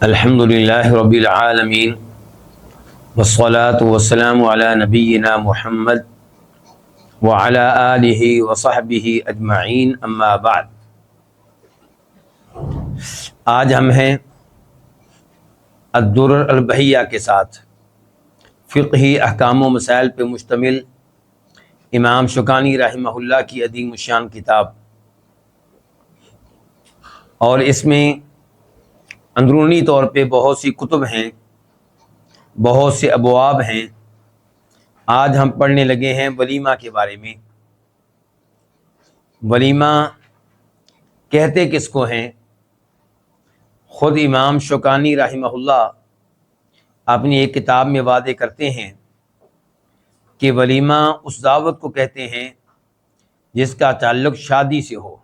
الحمد للہ رب العالمین والصلاة والسلام علی نبینا محمد وعلی آلہ وصحبہ اجمعین، اما بعد۔ آج ہم ہیں الدرر البہیہ کے ساتھ فقہی احکام و مسائل پہ مشتمل امام شوکانی رحمہ اللہ کی عظیم الشان کتاب، اور اس میں اندرونی طور پہ بہت سی کتب ہیں، بہت سے ابواب ہیں۔ آج ہم پڑھنے لگے ہیں ولیمہ کے بارے میں۔ ولیمہ کہتے کس کو ہیں؟ خود امام شوکانی رحمہ اللہ اپنی ایک کتاب میں واضح کرتے ہیں کہ ولیمہ اس دعوت کو کہتے ہیں جس کا تعلق شادی سے ہو۔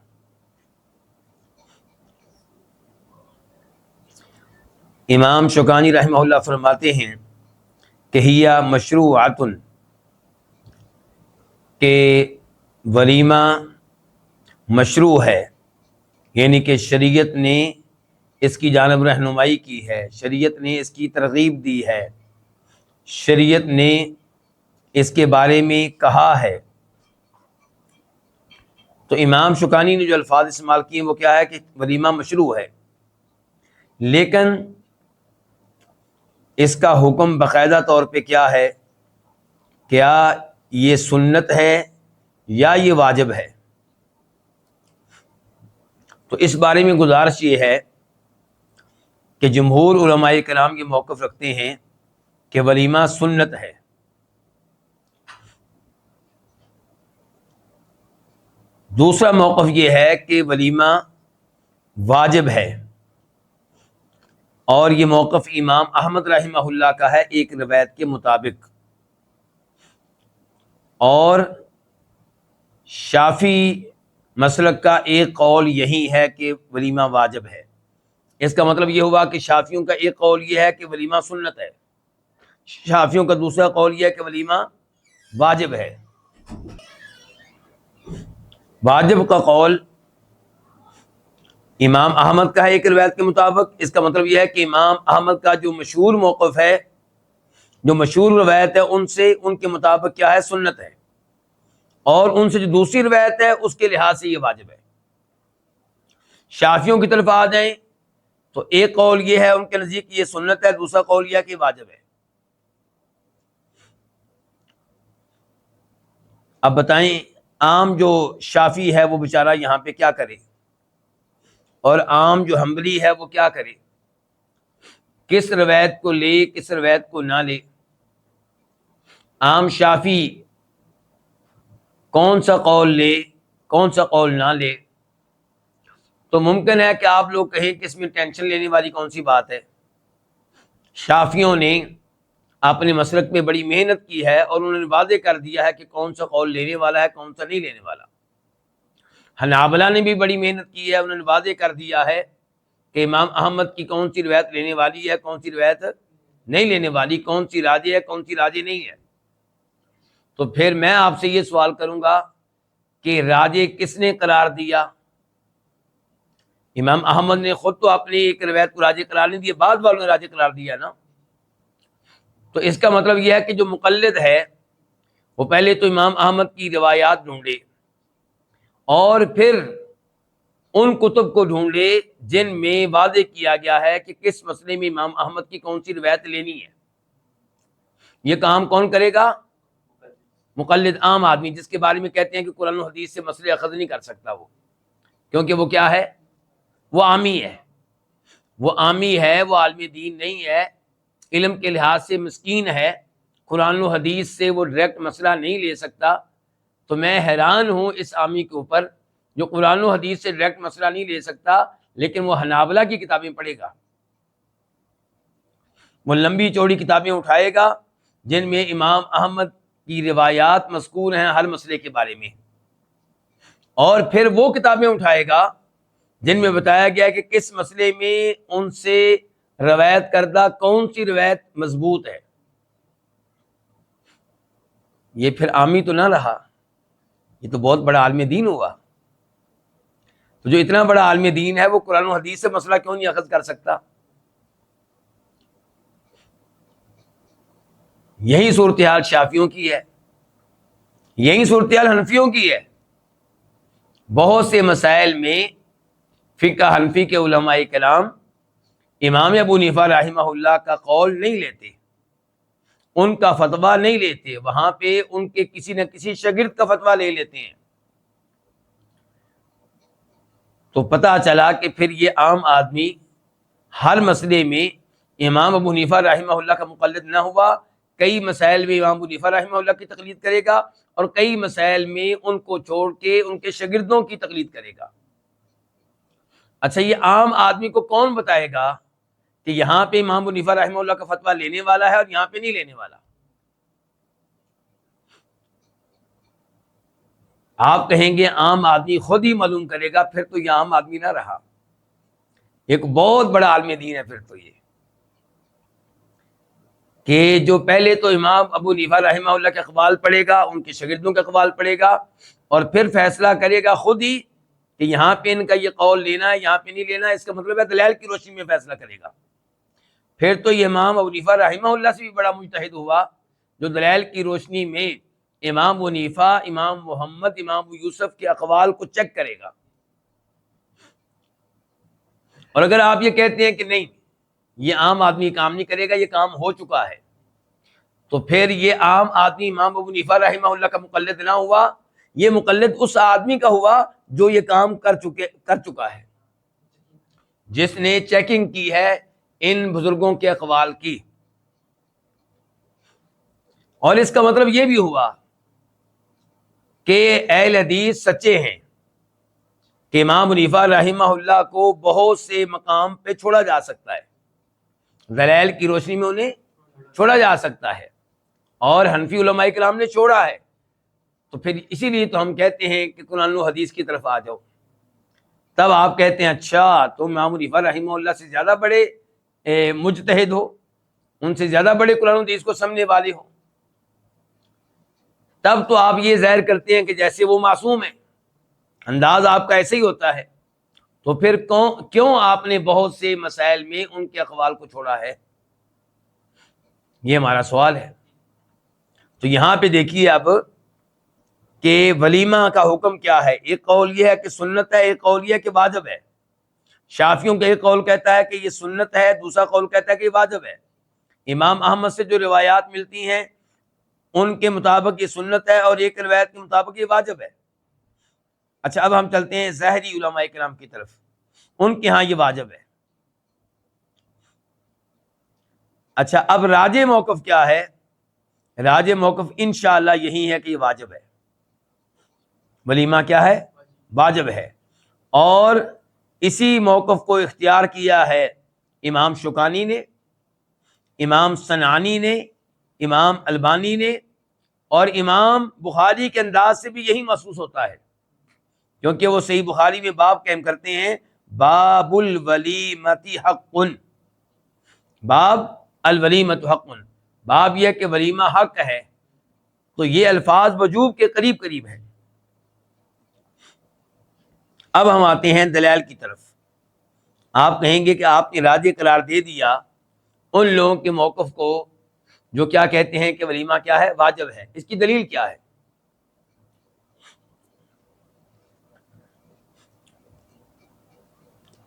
امام شوکانی رحمہ اللہ فرماتے ہیں کہ ہی مشروعۃ، کہ ولیمہ مشروع ہے، یعنی کہ شریعت نے اس کی جانب رہنمائی کی ہے، شریعت نے اس کی ترغیب دی ہے، شریعت نے اس کے بارے میں کہا ہے۔ تو امام شوکانی نے جو الفاظ استعمال کیے وہ کیا ہے کہ ولیمہ مشروع ہے، لیکن اس کا حکم باقاعدہ طور پہ کیا ہے؟ کیا یہ سنت ہے یا یہ واجب ہے؟ تو اس بارے میں گزارش یہ ہے کہ جمہور علماء کرام یہ موقف رکھتے ہیں کہ ولیمہ سنت ہے، دوسرا موقف یہ ہے کہ ولیمہ واجب ہے، اور یہ موقف امام احمد رحمہ اللہ کا ہے ایک روایت کے مطابق، اور شافعی مسلک کا ایک قول یہی ہے کہ ولیمہ واجب ہے۔ اس کا مطلب یہ ہوا کہ شافعیوں کا ایک قول یہ ہے کہ ولیمہ سنت ہے، شافعیوں کا دوسرا قول یہ ہے کہ ولیمہ واجب ہے۔ واجب کا قول امام احمد کا ہے ایک روایت کے مطابق۔ اس کا مطلب یہ ہے کہ امام احمد کا جو مشہور موقف ہے، جو مشہور روایت ہے، ان کے مطابق کیا ہے؟ سنت ہے، اور ان سے جو دوسری روایت ہے اس کے لحاظ سے یہ واجب ہے۔ شافعیوں کی طرف آ جائیں تو ایک قول یہ ہے ان کے نزدیک یہ سنت ہے، دوسرا قول یہ ہے کہ واجب ہے۔ اب بتائیں عام جو شافعی ہے وہ بیچارہ یہاں پہ کیا کرے، اور عام جو حنبلی ہے وہ کیا کرے؟ کس روایت کو لے، کس روایت کو نہ لے؟ عام شافعی کون سا قول لے، کون سا قول نہ لے؟ تو ممکن ہے کہ آپ لوگ کہیں کہ اس میں ٹینشن لینے والی کون سی بات ہے؟ شافعیوں نے اپنے مسلک میں بڑی محنت کی ہے، اور انہوں نے واضح کر دیا ہے کہ کون سا قول لینے والا ہے، کون سا نہیں لینے والا۔ حنابلہ نے بھی بڑی محنت کی ہے، انہوں نے واضح کر دیا ہے کہ امام احمد کی کون سی روایت لینے والی ہے، کون سی روایت نہیں لینے والی، کون سی راجح ہے، کون سی راجح نہیں ہے۔ تو پھر میں آپ سے یہ سوال کروں گا کہ راجح کس نے قرار دیا؟ امام احمد نے خود تو اپنی ایک روایت کو راجح قرار نہیں دیا، بعد والوں نے راجح قرار دیا نا۔ تو اس کا مطلب یہ ہے کہ جو مقلد ہے وہ پہلے تو امام احمد کی روایات ڈھونڈے، اور پھر ان کتب کو ڈھونڈے جن میں واضح کیا گیا ہے کہ کس مسئلے میں امام احمد کی کون سی روایت لینی ہے۔ یہ کام کون کرے گا؟ مقلد، عام آدمی، جس کے بارے میں کہتے ہیں کہ قرآن و حدیث سے مسئلے اخذ نہیں کر سکتا وہ، کیونکہ وہ کیا ہے؟ وہ عامی ہے، وہ عامی ہے، وہ عالم دین نہیں ہے، علم کے لحاظ سے مسکین ہے، قرآن و حدیث سے وہ ڈائریکٹ مسئلہ نہیں لے سکتا۔ تو میں حیران ہوں اس عامی کے اوپر جو قرآن و حدیث سے ڈائریکٹ مسئلہ نہیں لے سکتا، لیکن وہ حنابلہ کی کتابیں پڑھے گا، وہ لمبی چوڑی کتابیں اٹھائے گا جن میں امام احمد کی روایات مذکور ہیں ہر مسئلے کے بارے میں، اور پھر وہ کتابیں اٹھائے گا جن میں بتایا گیا ہے کہ کس مسئلے میں ان سے روایت کردہ کون سی روایت مضبوط ہے۔ یہ پھر عامی تو نہ رہا، یہ تو بہت بڑا عالم دین ہوا۔ تو جو اتنا بڑا عالم دین ہے وہ قرآن و حدیث سے مسئلہ کیوں نہیں اخذ کر سکتا؟ یہی صورتحال شافیوں کی ہے، یہی صورتحال حنفیوں کی ہے۔ بہت سے مسائل میں فقہ حنفی کے علماء کرام امام ابو حنیفہ رحمہ اللہ کا قول نہیں لیتے، ان کا فتویٰ نہیں لیتے، وہاں پہ ان کے کسی نہ کسی شاگرد کا فتویٰ لے لیتے ہیں۔ تو پتہ چلا کہ پھر یہ عام آدمی ہر مسئلے میں امام ابو حنیفہ رحمہ اللہ کا مقلد نہ ہوا، کئی مسائل میں امام ابو حنیفہ رحمہ اللہ کی تقلید کرے گا، اور کئی مسائل میں ان کو چھوڑ کے ان کے شاگردوں کی تقلید کرے گا۔ اچھا، یہ عام آدمی کو کون بتائے گا کہ یہاں پہ امام ابو حنیفہ رحمہ اللہ کا فتویٰ لینے والا ہے اور یہاں پہ نہیں لینے والا؟ آپ کہیں گے عام آدمی خود ہی معلوم کرے گا، پھر تو یہ عام آدمی نہ رہا، ایک بہت بڑا عالم دین ہے پھر تو یہ، کہ جو پہلے تو امام ابو حنیفہ رحمہ اللہ کے اقوال پڑھے گا، ان کے شاگردوں کے اقوال پڑھے گا، اور پھر فیصلہ کرے گا خود ہی کہ یہاں پہ ان کا یہ قول لینا ہے، یہاں پہ نہیں لینا ہے۔ اس کا مطلب ہے دلائل کی روشنی میں فیصلہ کرے گا۔ پھر تو یہ امام ابو حنیفہ رحمہ اللہ سے بھی بڑا مجتہد ہوا، جو دلائل کی روشنی میں امام ابو حنیفہ، امام محمد، امام ابو یوسف کے اقوال کو چیک کرے گا۔ اور اگر آپ یہ کہتے ہیں کہ نہیں، یہ عام آدمی کام نہیں کرے گا، یہ کام ہو چکا ہے، تو پھر یہ عام آدمی امام ابو حنیفہ رحمہ اللہ کا مقلد نہ ہوا، یہ مقلد اس آدمی کا ہوا جو یہ کام کر چکا ہے، جس نے چیکنگ کی ہے ان بزرگوں کے اقوال کی۔ اور اس کا مطلب یہ بھی ہوا کہ اہل حدیث سچے ہیں کہ امام حنیفہ رحمہ اللہ کو بہت سے مقام پہ چھوڑا جا سکتا ہے، دلائل کی روشنی میں انہیں چھوڑا جا سکتا ہے، اور حنفی علماء کرام نے چھوڑا ہے۔ تو پھر اسی لیے تو ہم کہتے ہیں کہ قرآن و حدیث کی طرف آ جاؤ۔ تب آپ کہتے ہیں اچھا تم امام حنیفہ رحمہ اللہ سے زیادہ بڑے مجتہد ہو، ان سے زیادہ بڑے قرآن و حدیث کو سمجھنے والے ہو، تب تو آپ یہ ظاہر کرتے ہیں کہ جیسے وہ معصوم ہیں، انداز آپ کا ایسے ہی ہوتا ہے۔ تو پھر کیوں آپ نے بہت سے مسائل میں ان کے اقوال کو چھوڑا ہے؟ یہ ہمارا سوال ہے۔ تو یہاں پہ دیکھیے اب کہ ولیمہ کا حکم کیا ہے۔ ایک قول یہ ہے کہ سنت ہے، ایک قول یہ ہے کہ واجب ہے۔ شافیوں کا ایک قول کہتا ہے کہ یہ سنت ہے، دوسرا قول کہتا ہے کہ یہ واجب ہے۔ امام احمد سے جو روایات ملتی ہیں ان کے مطابق یہ سنت ہے، اور ایک روایت کے مطابق یہ واجب ہے۔ اچھا، اب ہم چلتے ہیں ظاہری علماء کرام کی طرف، ان کے ہاں یہ واجب ہے۔ اچھا، اب راجح موقف کیا ہے؟ راجح موقف انشاءاللہ یہی ہے کہ یہ واجب ہے، ولیمہ کیا ہے؟ واجب ہے۔ اور اسی موقف کو اختیار کیا ہے امام شوکانی نے، امام صنعانی نے، امام البانی نے، اور امام بخاری کے انداز سے بھی یہی محسوس ہوتا ہے، کیونکہ وہ صحیح بخاری میں باب قائم کرتے ہیں، باب الولیمۃ حق، باب الولیمۃ حق، باب یہ کہ ولیمہ حق ہے۔ تو یہ الفاظ وجوب کے قریب قریب ہیں۔ اب ہم آتے ہیں دلائل کی طرف۔ آپ کہیں گے کہ آپ نے راجح قرار دے دیا ان لوگوں کے موقف کو جو کیا کہتے ہیں کہ ولیمہ کیا ہے؟ واجب ہے۔ اس کی دلیل کیا ہے؟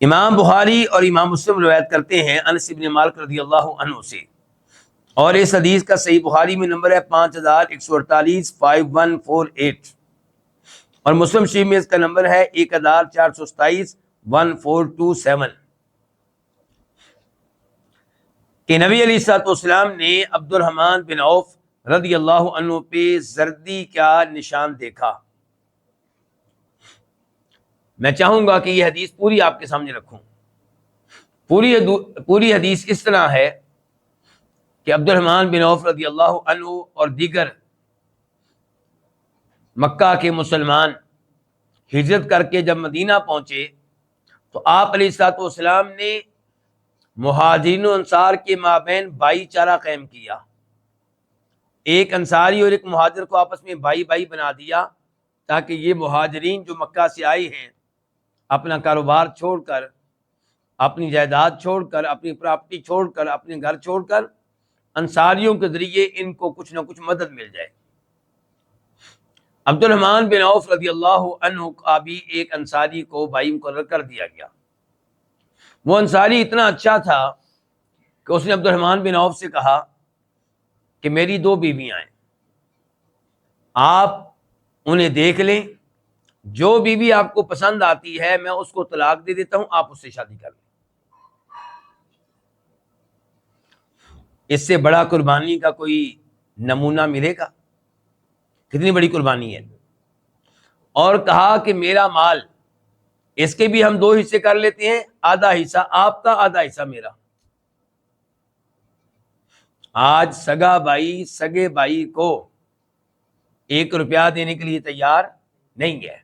امام بخاری اور امام مسلم روایت کرتے ہیں انس بن مالک رضی اللہ عنہ سے، اور اس حدیث کا صحیح بخاری میں نمبر ہے 5148 5148، اور مسلم شریف میں اس کا نمبر ہے 1427 1427، کہ نبی علیہ الصلوۃ والسلام نے عبد الرحمن بن عوف رضی اللہ عنہ پہ زردی کا نشان دیکھا۔ میں چاہوں گا کہ یہ حدیث پوری آپ کے سامنے رکھوں۔ پوری حدیث اس طرح ہے کہ عبد الرحمن بن عوف رضی اللہ عنہ اور دیگر مکہ کے مسلمان ہجرت کر کے جب مدینہ پہنچے تو آپ علیہ الصلوۃ والسلام نے مہاجرین و انصار کے مابین بھائی چارہ قائم کیا، ایک انصاری اور ایک مہاجر کو آپس میں بھائی بھائی بنا دیا، تاکہ یہ مہاجرین جو مکہ سے آئے ہیں اپنا کاروبار چھوڑ کر، اپنی جائیداد چھوڑ کر، اپنی پراپرٹی چھوڑ کر، اپنے گھر چھوڑ کر انصاریوں کے ذریعے ان کو کچھ نہ کچھ مدد مل جائے۔ عبد الرحمن بن عوف رضی اللہ عنہ کا بھی ایک انصاری کو بھائی مقرر کر دیا گیا۔ وہ انصاری اتنا اچھا تھا کہ اس نے عبد الرحمن بن عوف سے کہا کہ میری 2 بیویاں ہیں، آپ انہیں دیکھ لیں، جو بیوی آپ کو پسند آتی ہے میں اس کو طلاق دے دیتا ہوں، آپ اس سے شادی کر لیں۔ اس سے بڑا قربانی کا کوئی نمونہ ملے گا؟ کتنی بڑی قربانی ہے۔ اور کہا کہ میرا مال، اس کے بھی ہم 2 حصے کر لیتے ہیں، آدھا حصہ آپ کا، آدھا حصہ میرا۔ آج سگا بھائی سگے بھائی کو 1 روپیہ دینے کے لیے تیار نہیں ہے،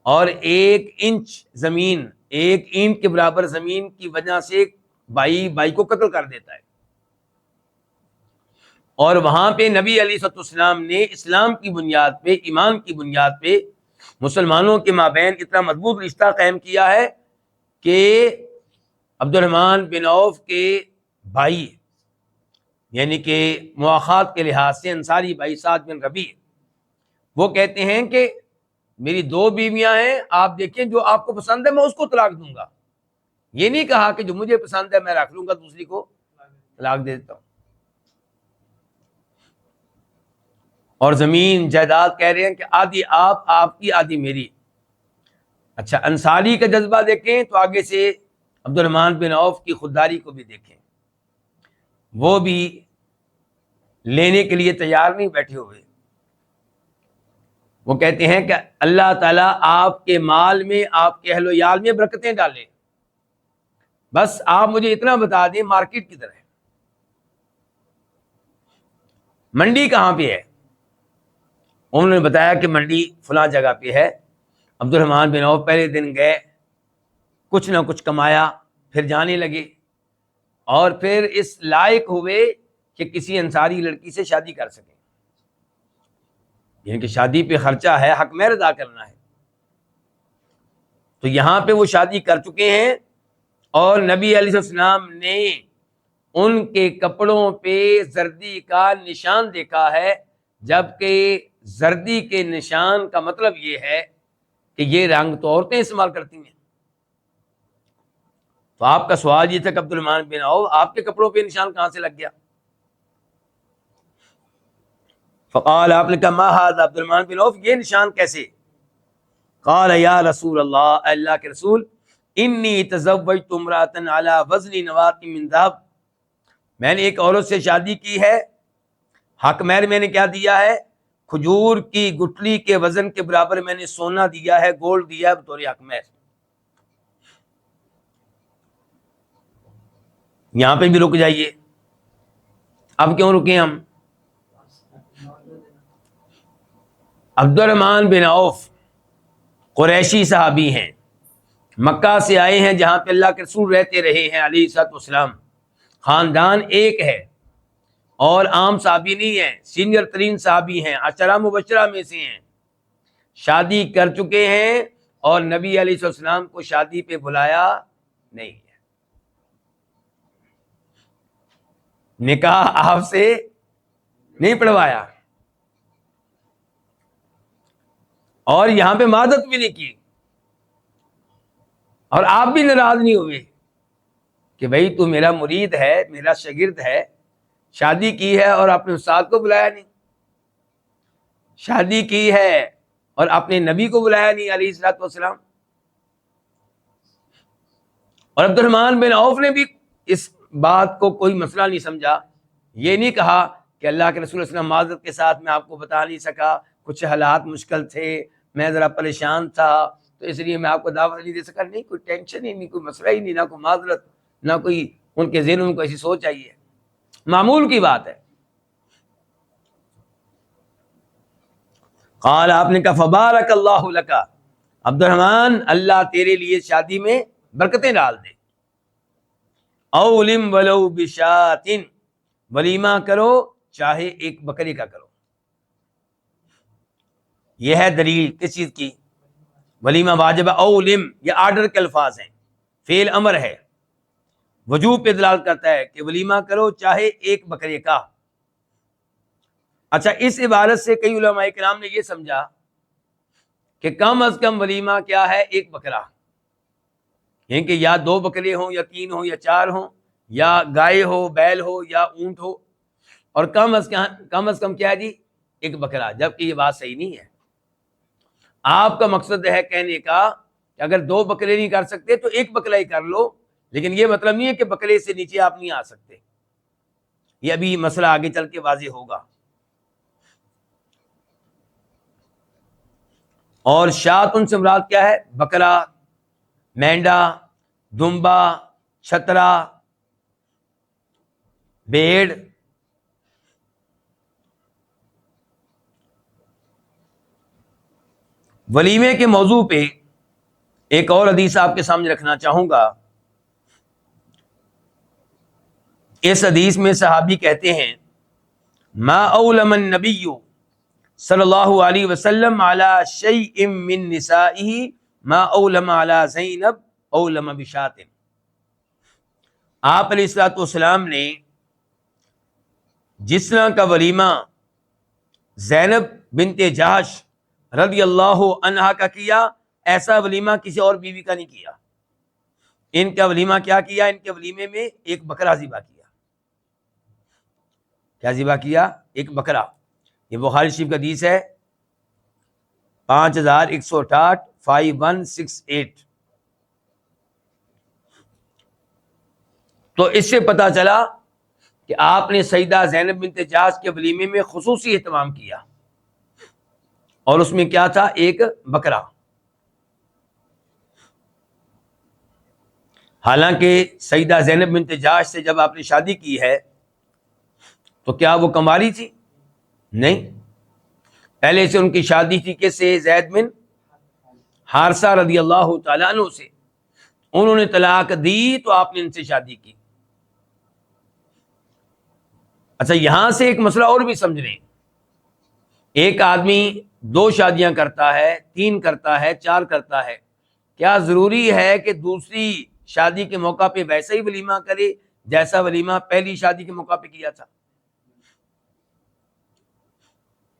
اور 1 انچ زمین، 1 اینٹ کے برابر زمین کی وجہ سے بھائی بھائی کو قتل کر دیتا ہے۔ اور وہاں پہ نبی علیہ الصلوۃ والسلام نے اسلام کی بنیاد پہ، ایمان کی بنیاد پہ مسلمانوں کے مابین اتنا مضبوط رشتہ قائم کیا ہے کہ عبد الرحمن بن عوف کے بھائی، یعنی کہ مواخات کے لحاظ سے انصاری بھائی سعد بن ربیع، وہ کہتے ہیں کہ میری 2 بیویاں ہیں، آپ دیکھیں جو آپ کو پسند ہے میں اس کو طلاق دوں گا۔ یہ نہیں کہا کہ جو مجھے پسند ہے میں رکھ لوں گا، دوسری کو طلاق دے دیتا ہوں۔ اور زمین جائیداد کہہ رہے ہیں کہ آدھی آپ کی آدھی میری۔ اچھا، انصاری کا جذبہ دیکھیں تو آگے سے عبد الرحمن بن عوف کی خودداری کو بھی دیکھیں، وہ بھی لینے کے لیے تیار نہیں بیٹھے ہوئے۔ وہ کہتے ہیں کہ اللہ تعالیٰ آپ کے مال میں، آپ کے اہل و عیال میں برکتیں ڈالے، بس آپ مجھے اتنا بتا دیں مارکیٹ کدھر ہے، منڈی کہاں پہ ہے۔ انہوں نے بتایا کہ منڈی فلاں جگہ پہ ہے۔ عبد الرحمن بن عوف پہلے دن گئے، کچھ نہ کچھ کمایا، پھر جانے لگے، اور پھر اس لائق ہوئے کہ کسی انصاری لڑکی سے شادی کر سکیں، یعنی کہ شادی پہ خرچہ ہے، حق مہر ادا کرنا ہے۔ تو یہاں پہ وہ شادی کر چکے ہیں، اور نبی علیہ السلام نے ان کے کپڑوں پہ زردی کا نشان دیکھا ہے، جبکہ زردی کے نشان کا مطلب یہ ہے کہ یہ رنگ تو عورتیں استعمال کرتی ہیں۔ تو آپ کا سوال یہ تھا کہ عبد الرحمن بن عوف آپ کے کپڑوں پہ نشان کہاں سے لگ گیا؟ فقال، آپ نے کہا ما ھذا عبد الرحمن بن عوف، یہ نشان کیسے؟ قال یا رسول اللہ، اللہ کے رسول، انی تزوجت امرأۃ علی وزن نواۃ من ذهب، میں نے ایک عورت سے شادی کی ہے، حق مہر میں نے کیا دیا ہے؟ کھجور کی گٹلی کے وزن کے برابر میں نے سونا دیا ہے، گولڈ دیا ہے بطور حق مہر۔ یہاں پہ بھی رک جائیے، اب کیوں رکیں ہم؟ عبد الرحمن بن عوف قریشی صحابی ہیں، مکہ سے آئے ہیں جہاں پہ اللہ کے رسول رہتے رہے ہیں علیہ الصلوۃ والسلام، خاندان ایک ہے، اور عام صحابی نہیں ہے، سینئر ترین صحابی ہیں، عشرہ مبشرہ میں سے ہیں، شادی کر چکے ہیں، اور نبی علیہ السلام کو شادی پہ بلایا نہیں ہے، نکاح آپ سے نہیں پڑھوایا، اور یہاں پہ معذرت بھی نہیں کی، اور آپ بھی ناراض نہیں ہوئے کہ بھائی تو میرا مرید ہے، میرا شاگرد ہے، شادی کی ہے اور اپنے استاد کو بلایا نہیں، شادی کی ہے اور اپنے نبی کو بلایا نہیں علیہ الصلوۃ والسلام۔ اور عبد الرحمن بن عوف نے بھی اس بات کو کوئی مسئلہ نہیں سمجھا، یہ نہیں کہا کہ اللہ کے رسول صلی اللہ علیہ وسلم معذرت کے ساتھ میں آپ کو بتا نہیں سکا، کچھ حالات مشکل تھے، میں ذرا پریشان تھا تو اس لیے میں آپ کو دعوت نہیں دے سکا۔ نہیں، کوئی ٹینشن ہی نہیں، کوئی مسئلہ ہی نہیں، نہ کوئی معذرت، نہ کوئی ان کے ذہنوں میں کوئی ایسی سوچ آئی ہے، معمول کی بات ہے۔ قال، آپ نے کہا فبارک اللہ لک، عبد الرحمن اللہ تیرے لیے شادی میں برکتیں ڈال دے، اولم ولو بشات، ولیمہ کرو چاہے ایک بکری کا کرو۔ یہ ہے دلیل کس چیز کی؟ ولیمہ واجب، اولم یہ آرڈر کے الفاظ ہیں، فعل امر ہے، وجوب پہ دلالت کرتا ہے کہ ولیمہ کرو چاہے ایک بکرے کا۔ اچھا، اس عبارت سے کئی علماء کرام نے یہ سمجھا کہ کم از کم ولیمہ کیا ہے؟ ایک بکرا، یعنی کہ یا 2 بکرے ہوں یا 3 ہوں یا 4 ہوں، یا گائے ہو، بیل ہو یا اونٹ ہو، اور کم از کم کیا ہے جی؟ ایک بکرا، جبکہ یہ بات صحیح نہیں ہے۔ آپ کا مقصد ہے کہنے کا کہ اگر 2 بکرے نہیں کر سکتے تو ایک بکرا ہی کر لو، لیکن یہ مطلب نہیں ہے کہ بکرے سے نیچے آپ نہیں آ سکتے۔ یہ ابھی مسئلہ آگے چل کے واضح ہوگا۔ اور شاۃ ان سے مراد کیا ہے؟ بکرا، مینڈا، دمبا، چھترا، بھیڑ۔ ولیمے کے موضوع پہ ایک اور حدیث آپ کے سامنے رکھنا چاہوں گا۔ اس حدیث میں صحابی کہتے ہیں ما اولم النبی صلی اللہ علیہ وسلم علی شیء من نسائہ ما اولم علی زینب اولم بشاۃ۔ آپ علیہ الصلوۃ والسلام نے جس طرح کا ولیمہ زینب بنت جہش رضی اللہ عنہا کا کیا، ایسا ولیمہ کسی اور بیوی کا نہیں کیا۔ ان کا ولیمہ کیا کیا؟ ان کے ولیمے میں ایک بکرا ذبح کیا۔ کیا ذبح کیا؟ ایک بکرا۔ یہ بخاری شریف کا حدیث ہے 5168 5168۔ تو اس سے پتہ چلا کہ آپ نے سیدہ زینب بنت جہش کے ولیمے میں خصوصی اہتمام کیا، اور اس میں کیا تھا؟ ایک بکرا۔ حالانکہ سیدہ زینب بنت جہش سے جب آپ نے شادی کی ہے تو کیا وہ کنواری تھی؟ نہیں، پہلے سے ان کی شادی تھی کس سے؟ زید بن حارثہ رضی اللہ تعالیٰ عنہ سے۔ انہوں نے طلاق دی تو آپ نے ان سے شادی کی۔ اچھا، یہاں سے ایک مسئلہ اور بھی سمجھ لیں۔ ایک آدمی 2 شادیاں کرتا ہے، 3 کرتا ہے، 4 کرتا ہے، کیا ضروری ہے کہ دوسری شادی کے موقع پہ ویسا ہی ولیمہ کرے جیسا ولیمہ پہلی شادی کے موقع پہ کیا تھا؟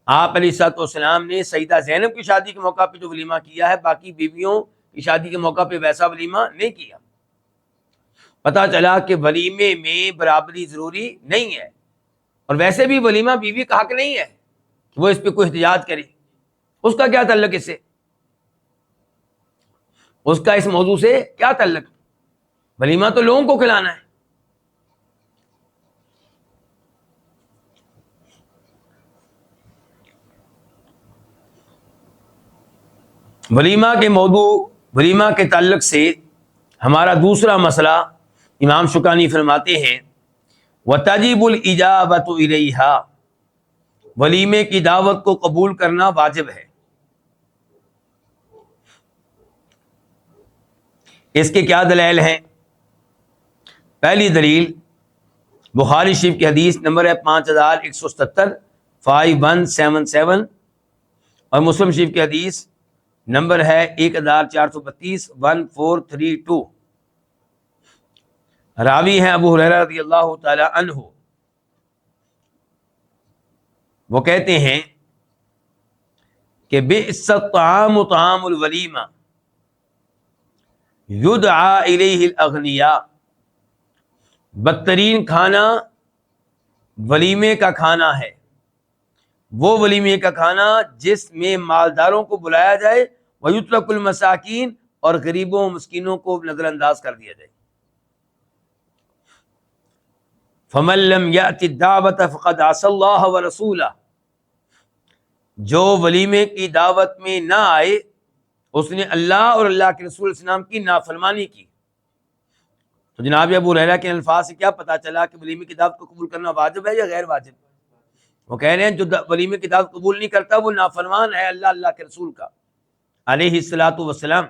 آپ علیہ الصلوۃ والسلام نے سیدہ زینب کی شادی کے موقع پہ جو ولیمہ کیا ہے، باقی بیویوں کی شادی کے موقع پہ ویسا ولیمہ نہیں کیا۔ پتہ چلا کہ ولیمے میں برابری ضروری نہیں ہے، اور ویسے بھی ولیمہ بیوی کا حق نہیں ہے کہ وہ اس پہ کوئی احتجاج کرے۔ اس کا کیا تعلق اس سے؟ اس کا اس موضوع سے کیا تعلق؟ ولیمہ تو لوگوں کو کھلانا ہے۔ ولیمہ کے موضوع، ولیمہ کے تعلق سے ہمارا دوسرا مسئلہ امام شوکانی فرماتے ہیں وَتَجِبُ الْإِجَابَةُ إِلَيْهَا، ولیمے کی دعوت کو قبول کرنا واجب ہے۔ اس کے کیا دلائل ہیں؟ پہلی دلیل بخاری شریف کی حدیث نمبر ہے 5177 5177، اور مسلم شریف کی حدیث نمبر ہے 1432 1432۔ راوی ہیں ابو ہریرہ رضی اللہ تعالی عنہ۔ وہ کہتے ہیں کہ بئس الطعام طعام الولیمہ یدعا الیہ الاغنیاء، بدترین کھانا ولیمے کا کھانا ہے، وہ ولیمے کا کھانا جس میں مالداروں کو بلایا جائے، وَيُتْرَكُ الْمَسَاكِينَ، اور غریبوں مسکینوں کو نظر انداز کر دیا جائے۔ فَمَن لَّمْ يَأْتِ الدَّعْوَةَ فَقَدْ عَصَى اللَّهَ وَرَسُولَهُ، جو ولیمے کی دعوت میں نہ آئے اس نے اللہ اور اللہ کے رسول صلی اللہ علیہ وسلم کی نافرمانی کی۔ تو جناب ابو ہریرہ کے الفاظ سے کیا پتہ چلا کہ ولیمے کی دعوت کو قبول کرنا واجب ہے یا غیر واجب؟ وہ کہہ رہے ہیں جو ولیمے کی دعوت قبول نہیں کرتا وہ نافرمان ہے اللہ کے رسول کا علیہ الصلاۃ والسلام۔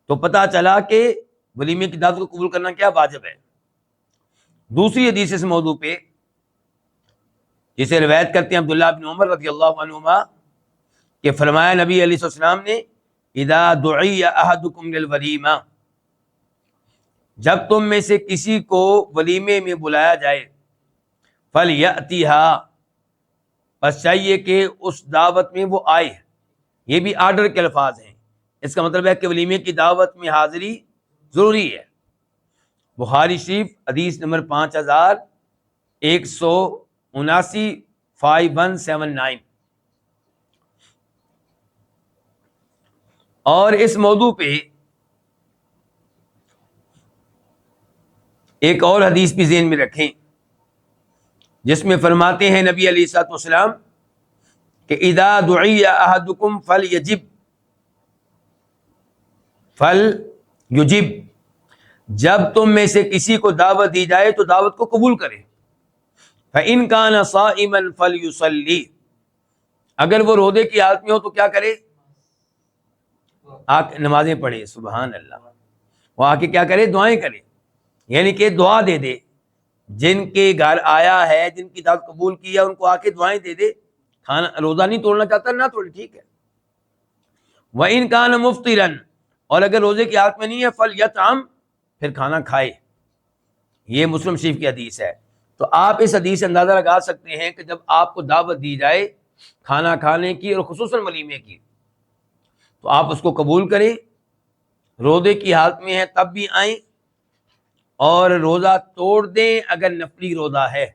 تو پتہ چلا کہ ولیمے کی دعوت کو قبول کرنا کیا واجب ہے۔ دوسری حدیث اس موضوع پہ جسے روایت کرتے ہیں عبداللہ بن عمر رضی اللہ عنہما کہ فرمایا نبی علیہ السلام نے اذا دعی احدکم للولیمہ، جب تم میں سے کسی کو ولیمے میں بلایا جائے فَلْيَأْتِهَا، بس چاہیے کہ اس دعوت میں وہ آئے. یہ بھی آرڈر کے الفاظ ہیں. اس کا مطلب ہے کہ ولیمے کی دعوت میں حاضری ضروری ہے. بخاری شریف حدیث نمبر 5179 5179. اور اس موضوع پہ ایک اور حدیث بھی ذہن میں رکھیں جس میں فرماتے ہیں نبی علیہ الصلوۃ والسلام کہ اذا دعی احدکم فلیجب، جب تم میں سے کسی کو دعوت دی جائے تو دعوت کو قبول کرے. فإن كان صائما فليصلي، اگر وہ روزے کی حالت میں ہو تو کیا کرے؟ نمازیں پڑھے. سبحان اللہ. وہ آ کے کیا کرے؟ دعائیں کرے. یعنی کہ دعا دے دے. جن کے گھر آیا ہے، جن کی دعوت قبول کی ہے، ان کو آ کے دعائیں دے دے. کھانا روزہ نہیں توڑنا چاہتا نہ توڑے، ٹھیک ہے. وَإِن كَانَ مُفْطِرًا، اور اگر روزے کی حالت میں نہیں ہے فَلْيَطْعَمْ، پھر کھانا کھائے. یہ مسلم شریف کی حدیث ہے. تو آپ اس حدیث سے اندازہ لگا سکتے ہیں کہ جب آپ کو دعوت دی جائے کھانا کھانے کی اور خصوصاً ولیمے کی، تو آپ اس کو قبول کریں. روزے کی حالت میں ہے تب بھی آئیں، اور روزہ توڑ دیں اگر نفلی روزہ ہے.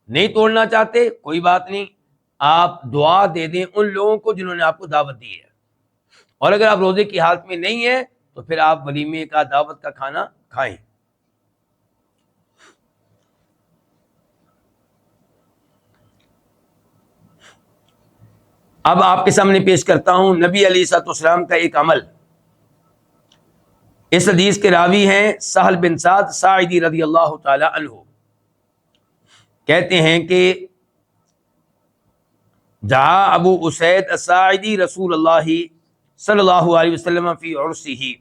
نہیں توڑنا چاہتے کوئی بات نہیں، آپ دعا دے دیں ان لوگوں کو جنہوں نے آپ کو دعوت دی ہے. اور اگر آپ روزے کی حالت میں نہیں ہیں تو پھر آپ ولیمے کا، دعوت کا کھانا کھائیں. اب آپ کے سامنے پیش کرتا ہوں نبی علیہ الصلوۃ والسلام کا ایک عمل. اس حدیث کے راوی ہیں سہل بن سعد ساعدی رضی اللہ تعالی عنہ. کہتے ہیں کہ دعا ابو اسید الساعدی رسول اللہ صلی اللہ علیہ وسلم فی عرسہ.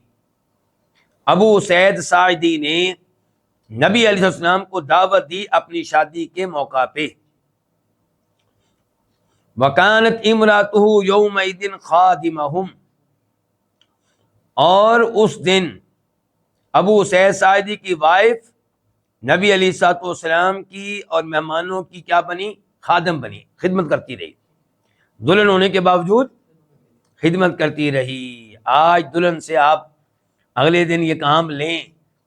ابو اسید ساعدی نے نبی علیہ السلام کو دعوت دی اپنی شادی کے موقع پہ. وکانت امراتہ یومئذ خادمہم، اور اس دن ابو اسید ساعدی کی وائف نبی علیہ الصلوۃ والسلام کی اور مہمانوں کی کیا بنی؟ خادم بنی، خدمت کرتی رہی. دلہن ہونے کے باوجود خدمت کرتی رہی. آج دلہن سے آپ اگلے دن یہ کام لیں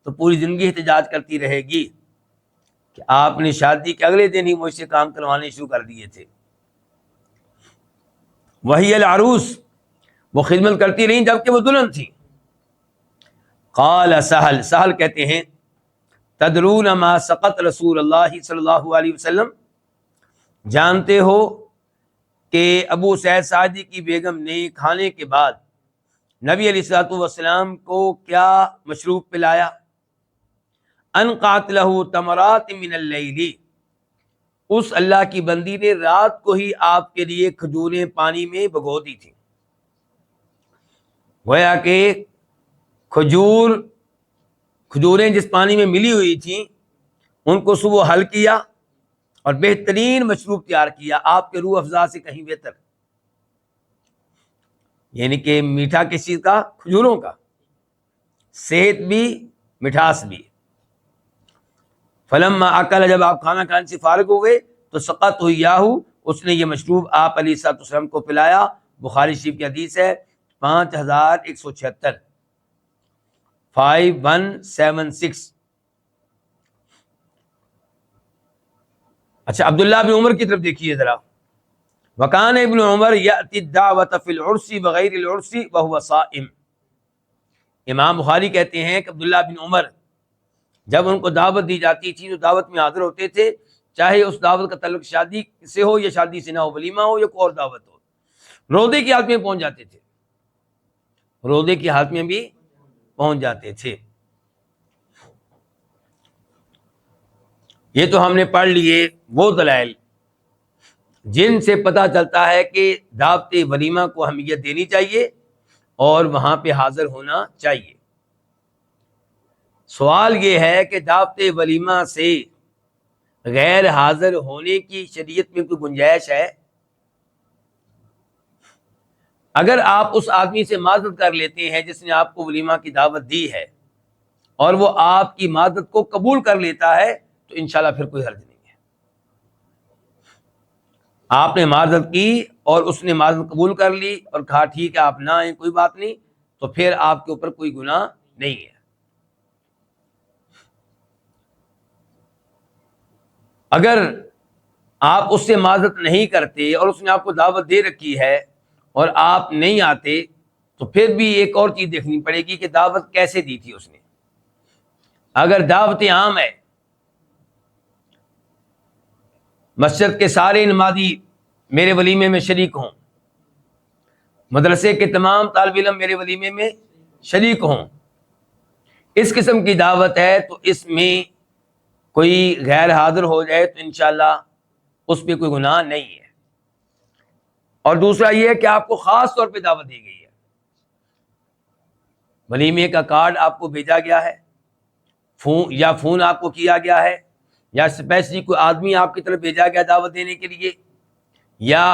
تو پوری زندگی احتجاج کرتی رہے گی کہ آپ نے شادی کے اگلے دن ہی مجھ سے کام کروانے شروع کر دیے تھے. وہی العروس، وہ خدمت کرتی رہی جبکہ وہ دلہن تھی. قال سہل، سہل کہتے ہیں تدرون ما سقط رسول اللہ صلی اللہ علیہ وسلم، جانتے ہو کہ ابو سعید ساعدی کی بیگم نے کھانے کے بعد نبی علیہ الصلوۃ والسلام کو کیا مشروب پلایا؟ ان قاتلہ تمرات من اللیل، اس اللہ کی بندی نے رات کو ہی آپ کے لیے کھجوریں پانی میں بھگو دی تھی. گویا کہ کھجوریں جس پانی میں ملی ہوئی تھیں ان کو صبح حل کیا اور بہترین مشروب تیار کیا، آپ کے روح افزا سے کہیں بہتر. یعنی کہ میٹھا کس چیز کا؟ کھجوروں کا. صحت بھی، مٹھاس بھی. فلما اکل، جب آپ کھانا کھانے سے فارغ ہوئے تو سقط ہوئی اس نے یہ مشروب آپ علیہ الصلوۃ والسلام کو پلایا. بخاری شریف کی حدیث ہے 5176 5176. اچھا عبداللہ بن عمر کی طرف دیکھیے ذرا. وکان ابن عمر یأتی الدعوۃ فی العرس وغیر العرس وہو صائم. امام بخاری کہتے ہیں کہ عبداللہ بن عمر جب ان کو دعوت دی جاتی تھی تو دعوت میں حاضر ہوتے تھے، چاہے اس دعوت کا تعلق شادی سے ہو یا شادی سے نہ ہو، ولیمہ ہو یا کوئی اور دعوت ہو. روزے کی حالت میں پہنچ جاتے تھے، روزے کی حالت میں بھی پہنچ جاتے تھے. یہ تو ہم نے پڑھ لیے وہ دلائل جن سے پتہ چلتا ہے کہ دعوت ولیمہ کو اہمیت دینی چاہیے اور وہاں پہ حاضر ہونا چاہیے. سوال یہ ہے کہ دعوت ولیمہ سے غیر حاضر ہونے کی شریعت میں کوئی گنجائش ہے؟ اگر آپ اس آدمی سے معذرت کر لیتے ہیں جس نے آپ کو ولیمہ کی دعوت دی ہے اور وہ آپ کی معذرت کو قبول کر لیتا ہے تو انشاءاللہ پھر کوئی حرج نہیں ہے. آپ نے معذرت کی اور اس نے معذرت قبول کر لی اور کہا ٹھیک ہے آپ نہ آئیں کوئی بات نہیں، تو پھر آپ کے اوپر کوئی گناہ نہیں ہے. اگر آپ اس سے معذرت نہیں کرتے اور اس نے آپ کو دعوت دے رکھی ہے اور آپ نہیں آتے تو پھر بھی ایک اور چیز دیکھنی پڑے گی کہ دعوت کیسے دی تھی اس نے. اگر دعوت عام ہے، مسجد کے سارے نمازی میرے ولیمے میں شریک ہوں، مدرسے کے تمام طالب علم میرے ولیمے میں شریک ہوں، اس قسم کی دعوت ہے تو اس میں کوئی غیر حاضر ہو جائے تو انشاءاللہ اس پہ کوئی گناہ نہیں ہے. اور دوسرا یہ ہے کہ آپ کو خاص طور پہ دعوت دی گئی ہے، ولیمے کا کارڈ آپ کو بھیجا گیا ہے، فون آپ کو کیا گیا ہے، یا اسپیشلی کوئی آدمی آپ کی طرف بھیجا گیا دعوت دینے کے لیے، یا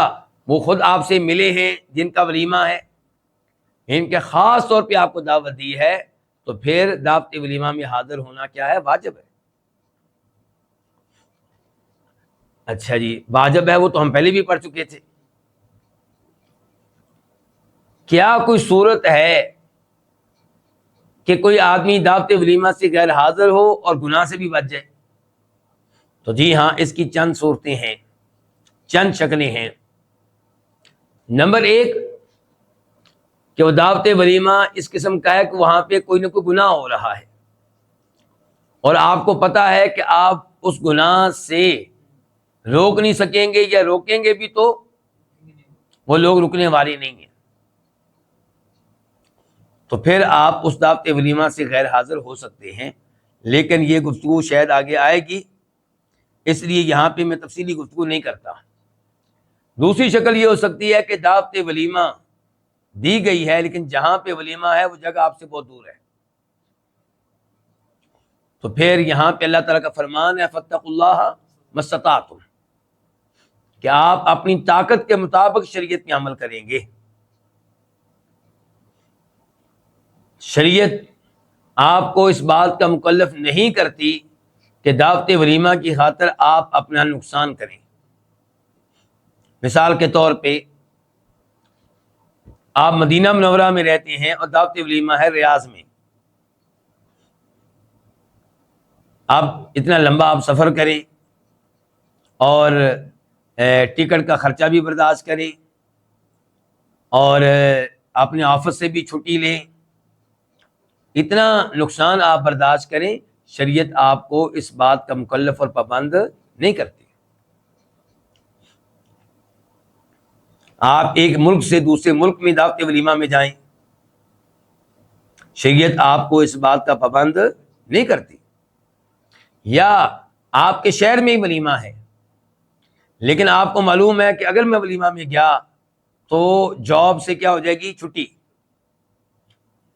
وہ خود آپ سے ملے ہیں جن کا ولیمہ ہے، ان کے خاص طور پہ آپ کو دعوت دی ہے، تو پھر دعوت ولیمہ میں حاضر ہونا کیا ہے؟ واجب ہے. اچھا جی، واجب ہے وہ تو ہم پہلے بھی پڑھ چکے تھے. کیا کوئی صورت ہے کہ کوئی آدمی دعوت ولیمہ سے غیر حاضر ہو اور گناہ سے بھی بچ جائے؟ تو جی ہاں، اس کی چند صورتیں ہیں، چند شکلیں ہیں. نمبر 1 کہ وہ دعوت ولیمہ اس قسم کا ہے کہ وہاں پہ کوئی نہ کوئی گناہ ہو رہا ہے اور آپ کو پتا ہے کہ آپ اس گناہ سے روک نہیں سکیں گے، یا روکیں گے بھی تو وہ لوگ رکنے والے نہیں ہیں، تو پھر آپ اس دعوت ولیمہ سے غیر حاضر ہو سکتے ہیں. لیکن یہ گفتگو شاید آگے آئے گی، اس لیے یہاں پہ میں تفصیلی گفتگو نہیں کرتا. دوسری شکل یہ ہو سکتی ہے کہ دعوت ولیمہ دی گئی ہے لیکن جہاں پہ ولیمہ ہے وہ جگہ آپ سے بہت دور ہے، تو پھر یہاں پہ اللہ تعالیٰ کا فرمان ہے فاتقوا اللہ ما استطعتم، کہ آپ اپنی طاقت کے مطابق شریعت میں عمل کریں گے. شریعت آپ کو اس بات کا مکلف نہیں کرتی کہ دعوت ولیمہ کی خاطر آپ اپنا نقصان کریں. مثال کے طور پہ آپ مدینہ منورہ میں رہتے ہیں اور دعوت ولیمہ ہے ریاض میں، آپ اتنا لمبا آپ سفر کریں اور ٹکٹ کا خرچہ بھی برداشت کریں اور اپنے آفس سے بھی چھٹی لیں، اتنا نقصان آپ برداشت کریں، شریعت آپ کو اس بات کا مکلف اور پابند نہیں کرتی. آپ ایک ملک سے دوسرے ملک میں دعوت ولیمہ میں جائیں، شریعت آپ کو اس بات کا پابند نہیں کرتی. یا آپ کے شہر میں ہی ولیمہ ہے لیکن آپ کو معلوم ہے کہ اگر میں ولیمہ میں گیا تو جاب سے کیا ہو جائے گی؟ چھٹی،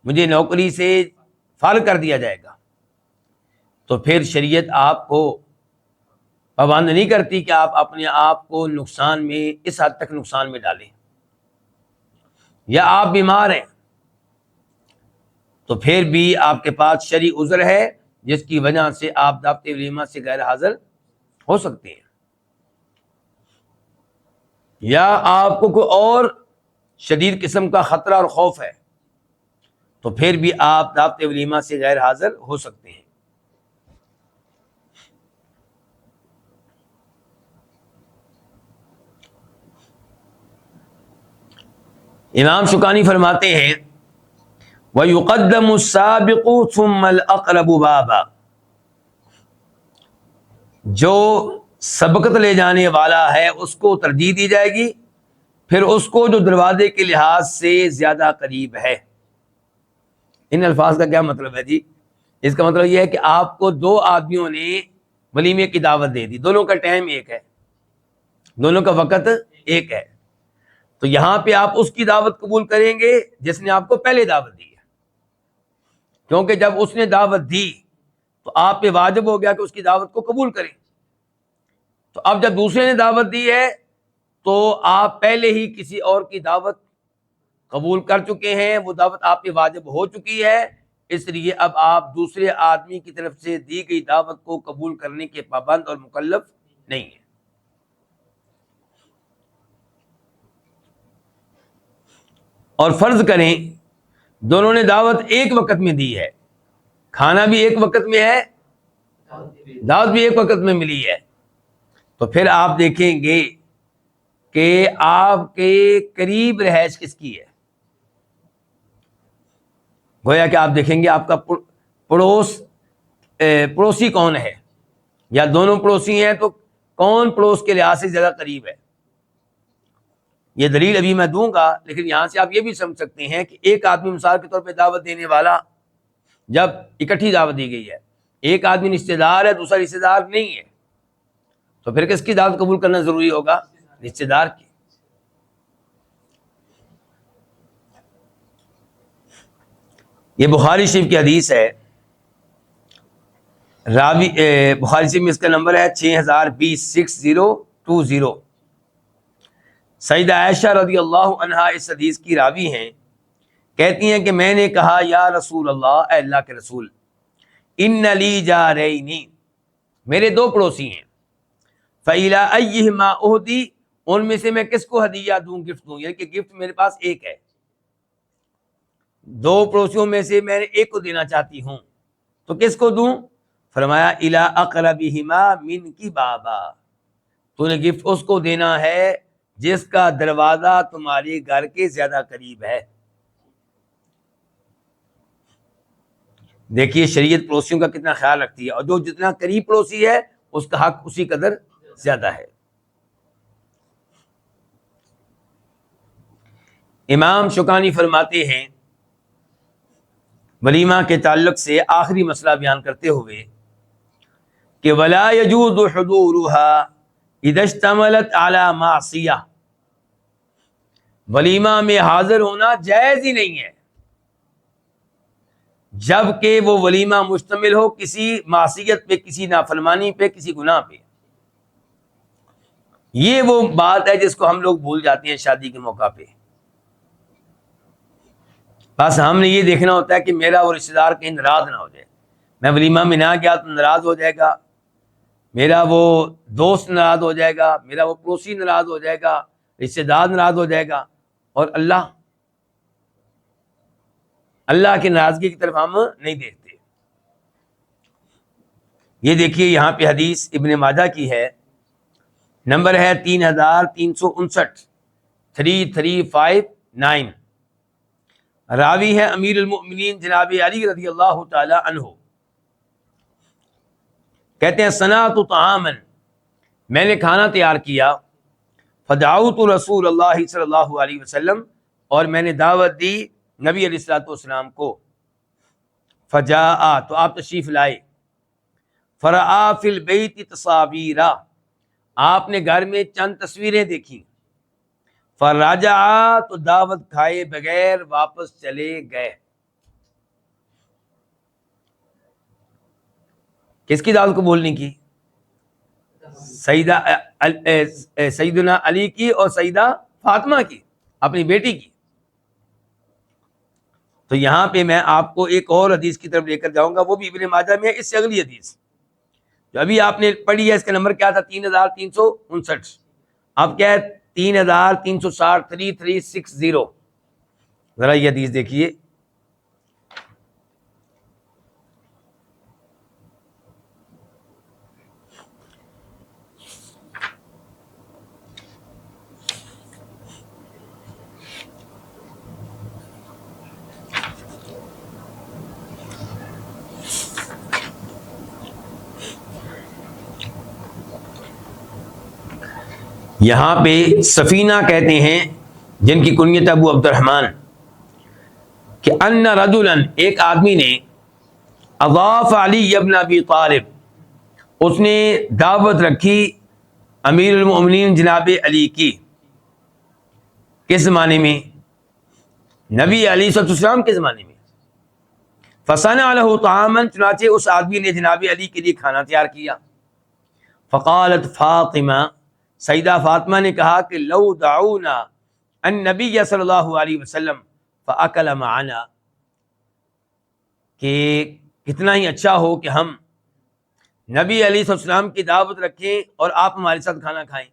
مجھے نوکری سے فارغ کر دیا جائے گا، تو پھر شریعت آپ کو پابند نہیں کرتی کہ آپ اپنے آپ کو نقصان میں اس حد تک نقصان میں ڈالیں. یا آپ بیمار ہیں تو پھر بھی آپ کے پاس شرعی عذر ہے جس کی وجہ سے آپ دعوت ولیمہ سے غیر حاضر ہو سکتے ہیں. یا آپ کو کوئی اور شدید قسم کا خطرہ اور خوف ہے تو پھر بھی آپ دعوت ولیمہ سے غیر حاضر ہو سکتے ہیں. امام شوکانی فرماتے ہیں وَيُقَدَّمُ السَّابِقُ ثُمَّ الْأَقْرَبُ بَابًا، جو سبقت لے جانے والا ہے اس کو ترجیح دی جائے گی، پھر اس کو جو دروازے کے لحاظ سے زیادہ قریب ہے. ان الفاظ کا کیا مطلب ہے جی؟ اس کا مطلب یہ ہے کہ آپ کو دو آدمیوں نے ولیمے کی دعوت دے دی، دونوں کا ٹائم ایک ہے، دونوں کا وقت ایک ہے، تو یہاں پہ آپ اس کی دعوت قبول کریں گے جس نے آپ کو پہلے دعوت دی ہے، کیونکہ جب اس نے دعوت دی تو آپ پہ واجب ہو گیا کہ اس کی دعوت کو قبول کریں. تو اب جب دوسرے نے دعوت دی ہے تو آپ پہلے ہی کسی اور کی دعوت قبول کر چکے ہیں، وہ دعوت آپ پہ واجب ہو چکی ہے، اس لیے اب آپ دوسرے آدمی کی طرف سے دی گئی دعوت کو قبول کرنے کے پابند اور مکلف نہیں ہیں۔ اور فرض کریں دونوں نے دعوت ایک وقت میں دی ہے، کھانا بھی ایک وقت میں ہے، دعوت بھی ایک وقت میں ملی ہے، تو پھر آپ دیکھیں گے کہ آپ کے قریب رہائش کس کی ہے۔ گویا کہ آپ دیکھیں گے آپ کا پڑوسی کون ہے، یا دونوں پڑوسی ہیں تو کون پڑوس کے لحاظ سے زیادہ قریب ہے۔ یہ دلیل ابھی میں دوں گا، لیکن یہاں سے آپ یہ بھی سمجھ سکتے ہیں کہ ایک آدمی مثال کے طور پہ دعوت دینے والا، جب اکٹھی دعوت دی گئی ہے، ایک آدمی رشتہ دار ہے، دوسرا رشتہ دار نہیں ہے، تو پھر کس کی دعوت قبول کرنا ضروری ہوگا؟ رشتہ دار کی۔ یہ بخاری شریف کی حدیث ہے، راوی بخاری شریف میں اس کا نمبر ہے 6020 سیدہ عائشہ رضی اللہ عنہا اس حدیث کی راوی ہیں، کہتی ہیں کہ میں نے کہا یا رسول اللہ، اے اللہ کے رسول، ان لی جارینی، میرے دو پڑوسی ہیں، فإلی ایہما اہدی، ان میں سے میں کس کو ہدیہ دوں، گفٹ دوں، یعنی کہ گفٹ میرے پاس ایک ہے، دو پڑوسیوں میں سے میں ایک کو دینا چاہتی ہوں، تو کس کو دوں؟ فرمایا الی اقربہما منک بابا، تو نے گفٹ اس کو دینا ہے جس کا دروازہ تمہارے گھر کے زیادہ قریب ہے۔ دیکھیے شریعت پڑوسیوں کا کتنا خیال رکھتی ہے، اور جو جتنا قریب پڑوسی ہے اس کا حق اسی قدر زیادہ ہے۔ امام شوکانی فرماتے ہیں ولیمہ کے تعلق سے آخری مسئلہ بیان کرتے ہوئے کہ ولا يجوز حضورها اذا اشتملت على معصیہ، ولیمہ میں حاضر ہونا جائز ہی نہیں ہے جب کہ وہ ولیمہ مشتمل ہو کسی معصیت پہ، کسی نافرمانی پہ، کسی گناہ پہ۔ یہ وہ بات ہے جس کو ہم لوگ بھول جاتے ہیں شادی کے موقع پہ، بس ہم نے یہ دیکھنا ہوتا ہے کہ میرا وہ رشتہ دار کہیں ناراض نہ ہو جائے، میں ولیمہ میں نہ گیا تو ناراض ہو جائے گا، میرا وہ دوست ناراض ہو جائے گا، میرا وہ پڑوسی ناراض ہو جائے گا، رشتہ دار ناراض ہو جائے گا، اور اللہ کی ناراضگی کی طرف ہم نہیں دیکھتے۔ یہ دیکھیے یہاں پہ حدیث ابن ماجہ کی ہے، نمبر ہے 3359، 3359، راوی ہے امیر المؤمنین جناب علی رضی اللہ تعالی عنہ، کہتے ہیں صنعت طعاما، میں نے کھانا تیار کیا، فدعوت رسول اللہ صلی اللہ علیہ وسلم، اور میں نے دعوت دی نبی علیہ الصلوۃ والسلام کو، فجاء، تو آپ تشریف لائے، فرآ فی البیت تصاویر، آپ نے گھر میں چند تصویریں دیکھی، فرجع، تو دعوت کھائے بغیر واپس چلے گئے۔ کس کی دعوت قبول نہیں کی؟ سیدنا علی کی اور سیدہ فاطمہ کی، اپنی بیٹی کی۔ تو یہاں پہ میں آپ کو ایک اور حدیث کی طرف لے کر جاؤں گا، وہ بھی ابن ماجہ میں، اس سے اگلی حدیث جو ابھی آپ نے پڑھی ہے، اس کا نمبر کیا تھا؟ 3359، اب کیا ہے؟ 3360، 3360۔ ذرا یہ حدیث دیکھیے، یہاں پہ سفینہ کہتے ہیں جن کی کنیت ابو عبد الرحمن، کہ ان رجلا، ایک آدمی نے، اضاف علی ابن ابی طالب، اس نے دعوت رکھی امیر المؤمنین جناب علی کی، کس زمانے میں؟ نبی علیہ الصلوۃ والسلام کے زمانے میں۔ فصنع له طعاما، چنانچہ اس آدمی نے جناب علی کے لیے کھانا تیار کیا۔ فقالت فاطمہ، سیدہ فاطمہ نے کہا کہ لو دعونا النبی صلی اللہ علیہ وسلم فاکل معنا، کہ کتنا ہی اچھا ہو کہ ہم نبی علیہ السلام کی دعوت رکھیں اور آپ ہمارے ساتھ کھانا کھائیں.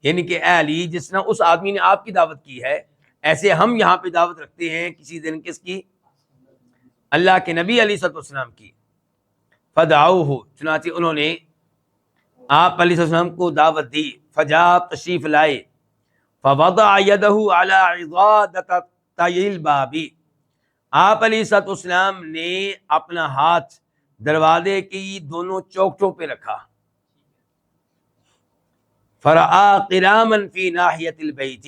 یعنی کہ اے علی، جس طرح اس آدمی نے آپ کی دعوت کی ہے، ایسے ہم یہاں پہ دعوت رکھتے ہیں کسی دن. کس کی؟ اللہ کے نبی علیہ السلام کی. فدعوہ، چنانچہ انہوں نے آپ علیہ السلام کو دعوت دی. فجاء، تشریف لائے. فوضع یدہ علی عضادتي الباب، آپ علیہ السلام نے اپنا ہاتھ دروازے کی دونوں چوکٹوں پہ رکھا. فرآ قراما فی ناحیۃ البیت،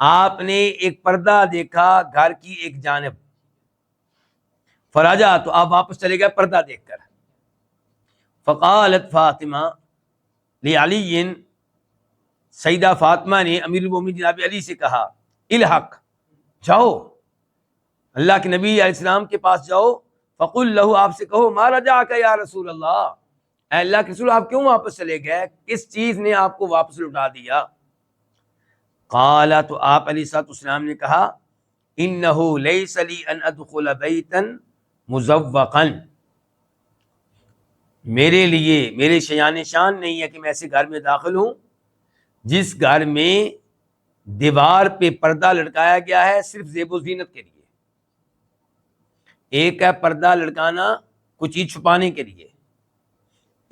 آپ نے ایک پردہ دیکھا گھر کی ایک جانب. فرجع، تو آپ واپس چلے گئے پردہ دیکھ کر. فقالت فاطمہ لعلی، سیدہ فاطمہ نے امیر المومنین جناب علی سے کہا، الحق، جاؤ اللہ کے نبی علیہ السلام کے پاس جاؤ. فقل لہ، آپ سے کہو، ما رجعک یا رسول اللہ، اے اللہ کے رسول آپ کیوں واپس چلے گئے؟ کس چیز نے آپ کو واپس لوٹا دیا؟ قال، تو آپ علیہ السلام نے کہا، انہ لیس لی ان ادخل بیتا مزوقا، میرے لیے، میرے شیان شان نہیں ہے کہ میں ایسے گھر میں داخل ہوں جس گھر میں دیوار پہ پردہ لٹکایا گیا ہے صرف زیب و زینت کے لیے. ایک ہے پردہ لٹکانا کوئی چیز چھپانے کے لیے،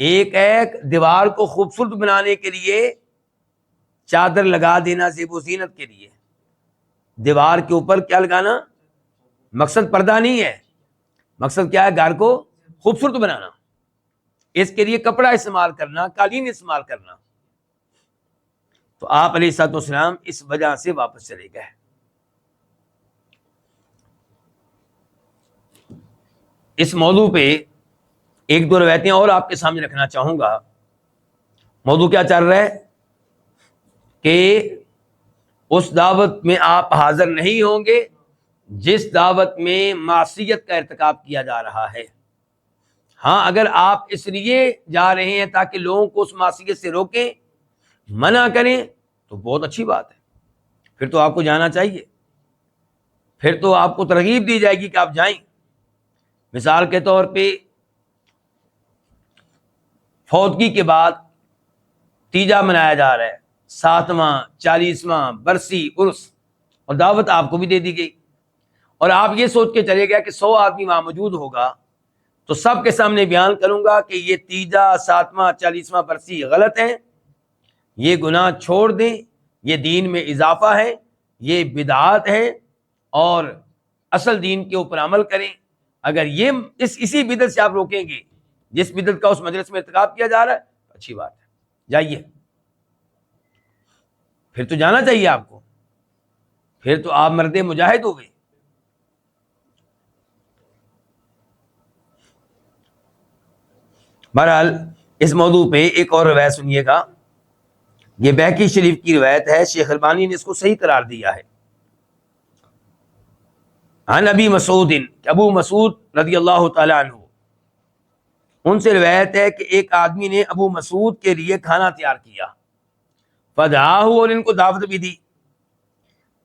ایک ہے دیوار کو خوبصورت بنانے کے لیے چادر لگا دینا زیب و زینت کے لیے. دیوار کے اوپر کیا لگانا؟ مقصد پردہ نہیں ہے، مقصد کیا ہے؟ گھر کو خوبصورت بنانا. اس کے لیے کپڑا استعمال کرنا، قالین استعمال کرنا. تو آپ علیہ الصلوۃ والسلام اس وجہ سے واپس چلے گئے. اس موضوع پہ ایک دو روایتیں اور آپ کے سامنے رکھنا چاہوں گا. موضوع کیا چل رہا ہے کہ اس دعوت میں آپ حاضر نہیں ہوں گے جس دعوت میں معصیت کا ارتکاب کیا جا رہا ہے. ہاں، اگر آپ اس لیے جا رہے ہیں تاکہ لوگوں کو اس معصیت سے روکیں، منع کریں، تو بہت اچھی بات ہے، پھر تو آپ کو جانا چاہیے، پھر تو آپ کو ترغیب دی جائے گی کہ آپ جائیں. مثال کے طور پہ فوتگی کے بعد تیجا منایا جا رہا ہے، 7واں 40واں برسی عرس، اور دعوت آپ کو بھی دے دی گئی، اور آپ یہ سوچ کے چلے گئے کہ 100 آدمی وہاں موجود ہوگا تو سب کے سامنے بیان کروں گا کہ یہ تیجا 7واں 40واں برسی غلط ہیں، یہ گناہ چھوڑ دیں، یہ دین میں اضافہ ہے، یہ بدعات ہے، اور اصل دین کے اوپر عمل کریں. اگر یہ اسی بدعت سے آپ روکیں گے جس بدعت کا اس مجلس میں ارتکاب کیا جا رہا ہے، اچھی بات ہے، جائیے، پھر تو جانا چاہیے آپ کو، پھر تو آپ مرد مجاہد ہو گئے. بہرحال اس موضوع پہ ایک اور روایت سنیے گا. یہ بیہقی شریف کی روایت ہے، شیخ البانی نے اس کو صحیح قرار دیا ہے. عن ابی مسعود، ابو مسعود رضی اللہ تعالیٰ عنہ، ان سے روایت ہے کہ ایک آدمی نے ابو مسعود کے لیے کھانا تیار کیا. فدعاہ، اور ان کو دعوت بھی دی.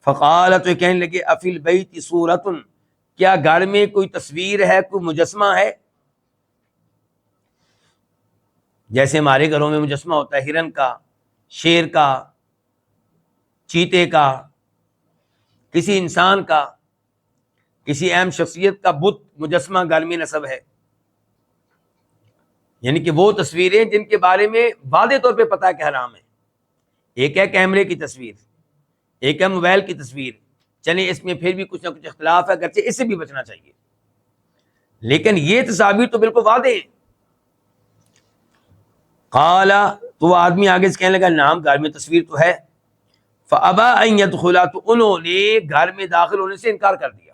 فقال، تو کہنے لگے، افی البیت صورت، کیا گھر میں کوئی تصویر ہے، کوئی مجسمہ ہے؟ جیسے ہمارے گھروں میں مجسمہ ہوتا ہے ہرن کا، شیر کا، چیتے کا، کسی انسان کا، کسی اہم شخصیت کا بت مجسمہ گھر میں نصب ہے. یعنی کہ وہ تصویریں جن کے بارے میں واضح طور پہ پتہ ہے کہ حرام ہے. ایک ہے کیمرے کی تصویر، ایک ہے موبائل کی تصویر، چلیں اس میں پھر بھی کچھ نہ کچھ اختلاف ہے، اگرچہ اس سے بھی بچنا چاہیے، لیکن یہ تصاویر تو بالکل واضح ہیں. قال، تو وہ آدمی آگے سے کہنے لگا، نام، گھر میں تصویر تو ہے. فابا ان يدخلا، تو انہوں نے گھر میں داخل ہونے سے انکار کر دیا.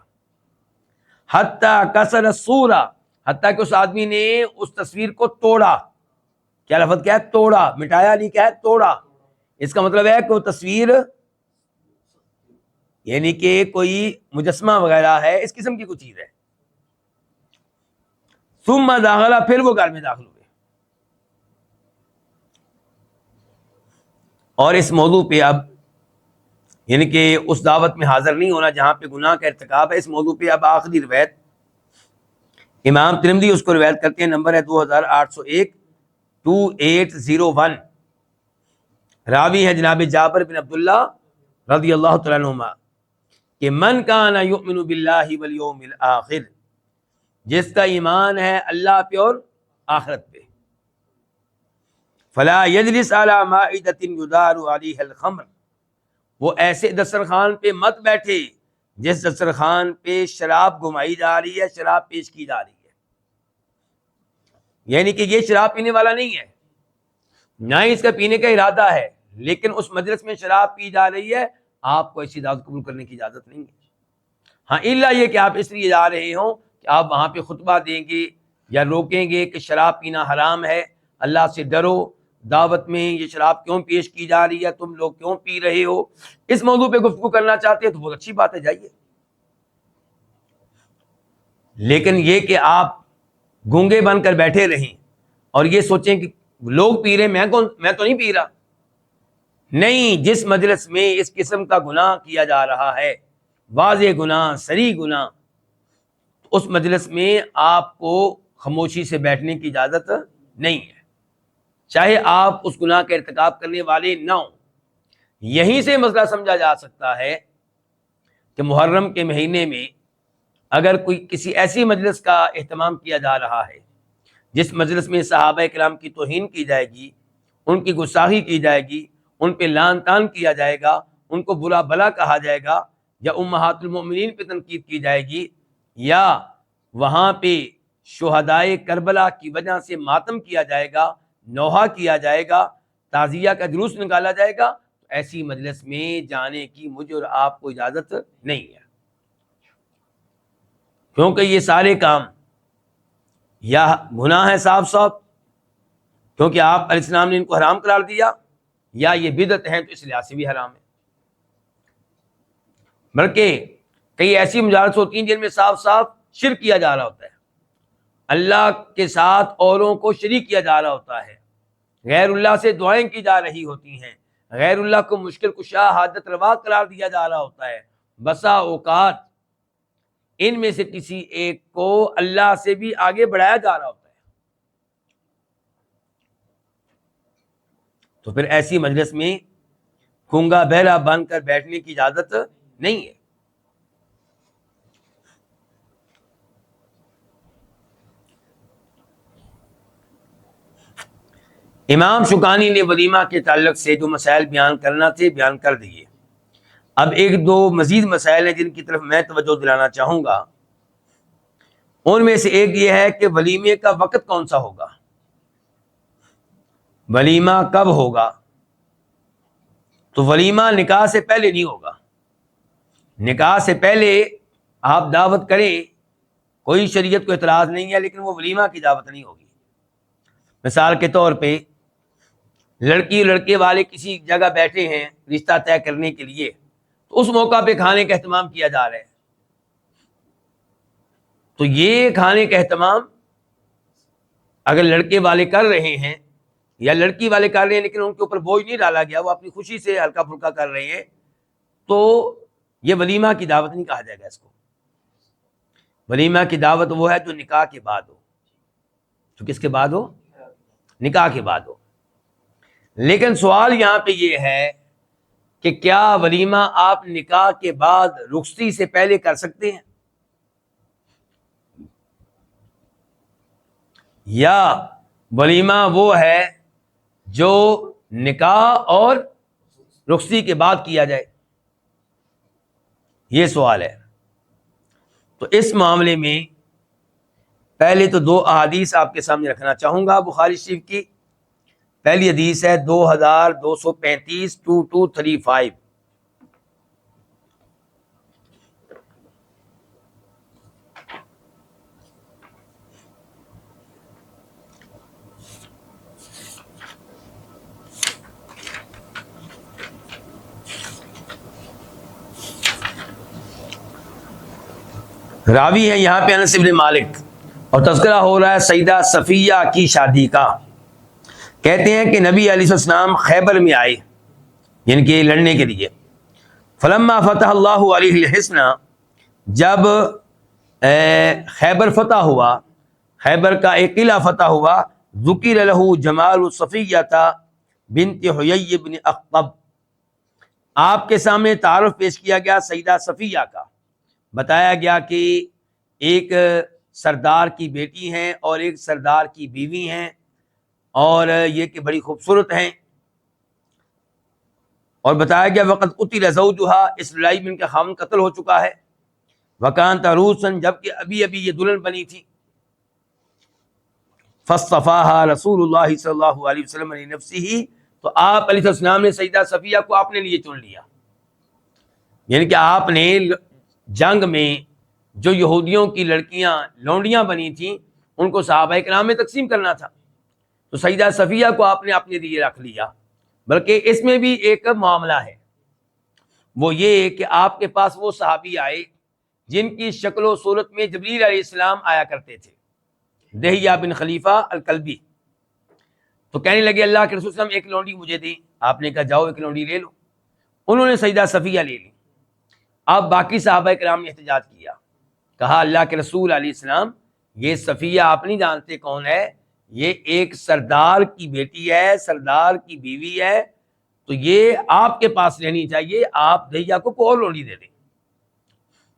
حتی کسر الصورہ، حتیٰ کہ اس آدمی نے اس تصویر کو توڑا. کیا لفظ کیا ہے؟ توڑا، مٹایا نہیں، کیا ہے؟ توڑا. اس کا مطلب ہے کہ وہ تصویر یعنی کہ کوئی مجسمہ وغیرہ ہے، اس قسم کی کوئی چیز ہے. ثم داخلہ، پھر وہ گھر میں داخل ہوئے. اور اس موضوع پہ اب یعنی کہ اس دعوت میں حاضر نہیں ہونا جہاں پہ گناہ کا ارتکاب ہے، اس موضوع پہ اب آخری روایت امام ترمذی اس کو روایت کرتے ہیں، نمبر ہے 2801 2801۔ راوی ہے جناب جابر بن عبداللہ رضی اللہ تعالیٰ عنہما کہ من کان یؤمن باللہ والیوم الآخر، جس کا ایمان ہے اللہ پہ اور آخرت پہ، فلا یجلس علی مائدۃ یدار علیہ الخمر، وہ ایسے دسترخوان پہ مت بیٹھے جس دسترخوان پہ شراب گھمائی جا رہی ہے، شراب پیش کی جا رہی ہے، یعنی کہ یہ شراب پینے والا نہیں ہے، نہ ہی اس کا پینے کا ارادہ ہے، لیکن اس مجلس میں شراب پی جا رہی ہے، آپ کو ایسی دعوت قبول کرنے کی اجازت نہیں ہے۔ ہاں الا یہ کہ آپ اس لیے جا رہے ہوں کہ آپ وہاں پہ خطبہ دیں گے یا روکیں گے کہ شراب پینا حرام ہے، اللہ سے ڈرو، دعوت میں یہ شراب کیوں پیش کی جا رہی ہے، تم لوگ کیوں پی رہے ہو، اس موضوع پہ گفتگو کرنا چاہتے ہیں تو بہت اچھی بات ہے، جائیے۔ لیکن یہ کہ آپ گونگے بن کر بیٹھے رہیں اور یہ سوچیں کہ لوگ پی رہے، میں تو نہیں پی رہا، نہیں، جس مجلس میں اس قسم کا گناہ کیا جا رہا ہے، واضح گناہ، صریح گناہ، اس مجلس میں آپ کو خاموشی سے بیٹھنے کی اجازت نہیں ہے، چاہے آپ اس گناہ کا ارتکاب کرنے والے نہ ہوں۔ یہیں سے مسئلہ سمجھا جا سکتا ہے کہ محرم کے مہینے میں اگر کوئی کسی ایسی مجلس کا اہتمام کیا جا رہا ہے جس مجلس میں صحابہ کرام کی توہین کی جائے گی، ان کی گستاخی کی جائے گی، ان پہ لعن طعن کیا جائے گا، ان کو برا بلا کہا جائے گا، یا امہات المؤمنین پہ تنقید کی جائے گی، یا وہاں پہ شہدائے کربلا کی وجہ سے ماتم کیا جائے گا، نوحہ کیا جائے گا، تعزیہ کا جلوس نکالا جائے گا، تو ایسی مجلس میں جانے کی مجھے اور آپ کو اجازت نہیں ہے، کیونکہ یہ سارے کام یا گناہ ہے صاف صاف کیونکہ آپ علیہ السلام نے ان کو حرام قرار دیا، یا یہ بدعت ہے تو اس لحاظ سے بھی حرام ہے۔ بلکہ کئی ایسی مجالس ہوتی ہیں جن میں صاف صاف شرک کیا جا رہا ہوتا ہے، اللہ کے ساتھ اوروں کو شریک کیا جا رہا ہوتا ہے، غیر اللہ سے دعائیں کی جا رہی ہوتی ہیں، غیر اللہ کو مشکل کشا حاجت روا قرار دیا جا رہا ہوتا ہے، بسا اوقات ان میں سے کسی ایک کو اللہ سے بھی آگے بڑھایا جا رہا ہوتا ہے، تو پھر ایسی مجلس میں گونگا بہرا بن کر بیٹھنے کی اجازت نہیں ہے۔ امام شوکانی نے ولیمہ کے تعلق سے جو مسائل بیان کرنا تھے بیان کر دیے، اب ایک دو مزید مسائل ہیں جن کی طرف میں توجہ دلانا چاہوں گا۔ ان میں سے ایک یہ ہے کہ ولیمے کا وقت کون سا ہوگا، ولیمہ کب ہوگا؟ تو ولیمہ نکاح سے پہلے نہیں ہوگا، نکاح سے پہلے آپ دعوت کریں، کوئی شریعت کو اعتراض نہیں ہے، لیکن وہ ولیمہ کی دعوت نہیں ہوگی۔ مثال کے طور پہ لڑکی لڑکے والے کسی جگہ بیٹھے ہیں رشتہ طے کرنے کے لیے، تو اس موقع پہ کھانے کا اہتمام کیا جا رہا ہے، تو یہ کھانے کا اہتمام اگر لڑکے والے کر رہے ہیں یا لڑکی والے کر رہے ہیں لیکن ان کے اوپر بوجھ نہیں ڈالا گیا، وہ اپنی خوشی سے ہلکا پھلکا کر رہے ہیں، تو یہ ولیمہ کی دعوت نہیں کہا جائے گا اس کو۔ ولیمہ کی دعوت وہ ہے جو نکاح کے بعد ہو، تو کس کے بعد ہو؟ نکاح کے بعد ہو۔ لیکن سوال یہاں پہ یہ ہے کہ کیا ولیمہ آپ نکاح کے بعد رخصتی سے پہلے کر سکتے ہیں، یا ولیمہ وہ ہے جو نکاح اور رخصتی کے بعد کیا جائے؟ یہ سوال ہے۔ تو اس معاملے میں پہلے تو دو احادیث آپ کے سامنے رکھنا چاہوں گا بخاری شریف کی۔ پہلی حدیث ہے 2235 2235، راوی ہے یہاں پہ انس بن مالک، اور تذکرہ ہو رہا ہے سیدہ صفیہ کی شادی کا۔ کہتے ہیں کہ نبی علیہ السلام خیبر میں آئے، یعنی کہ لڑنے کے لیے۔ فلما فتح اللہ علیہ الحصن، جب خیبر فتح ہوا خیبر کا ایک قلعہ فتح ہوا. ذکر لہ جمال صفیہ بنت حیی بن اخطب، آپ کے سامنے تعارف پیش کیا گیا سیدہ صفیہ کا. بتایا گیا کہ ایک سردار کی بیٹی ہیں اور ایک سردار کی بیوی ہیں، اور یہ کہ بڑی خوبصورت ہیں. اور بتایا گیا وقت قتل زوجہا، اس لڑائی میں ان کا خاوند قتل ہو چکا ہے. وکانت عروسا، جبکہ ابھی ابھی یہ دلہن بنی تھی. فاصطفاها رسول اللہ صلی اللہ علیہ وسلم لنفسہ، تو آپ علیہ السلام نے سیدہ صفیہ کو اپنے لیے چن لیا. یعنی کہ آپ نے جنگ میں جو یہودیوں کی لڑکیاں لونڈیاں بنی تھیں ان کو صحابہ کرام میں تقسیم کرنا تھا، تو سیدہ صفیہ کو آپ نے اپنے لیے رکھ لیا. بلکہ اس میں بھی ایک معاملہ ہے، وہ یہ کہ آپ کے پاس وہ صحابی آئے جن کی شکل و صورت میں جبریل علیہ السلام آیا کرتے تھے، دہیہ بن خلیفہ الکلبی. تو کہنے لگے اللہ کے رسول صلی اللہ علیہ وسلم ایک لونڈی مجھے دیں. آپ نے کہا جاؤ ایک لونڈی لے لو. انہوں نے سیدہ صفیہ لے لی. اب باقی صحابہ کرام نے احتجاج کیا، کہا اللہ کے رسول علیہ السلام یہ صفیہ آپ نہیں جانتے کون ہے، یہ ایک سردار کی بیٹی ہے، سردار کی بیوی ہے، تو یہ آپ کے پاس رہنی چاہیے، آپ دہیہ کو کوئی اور لونڈی دے دیں.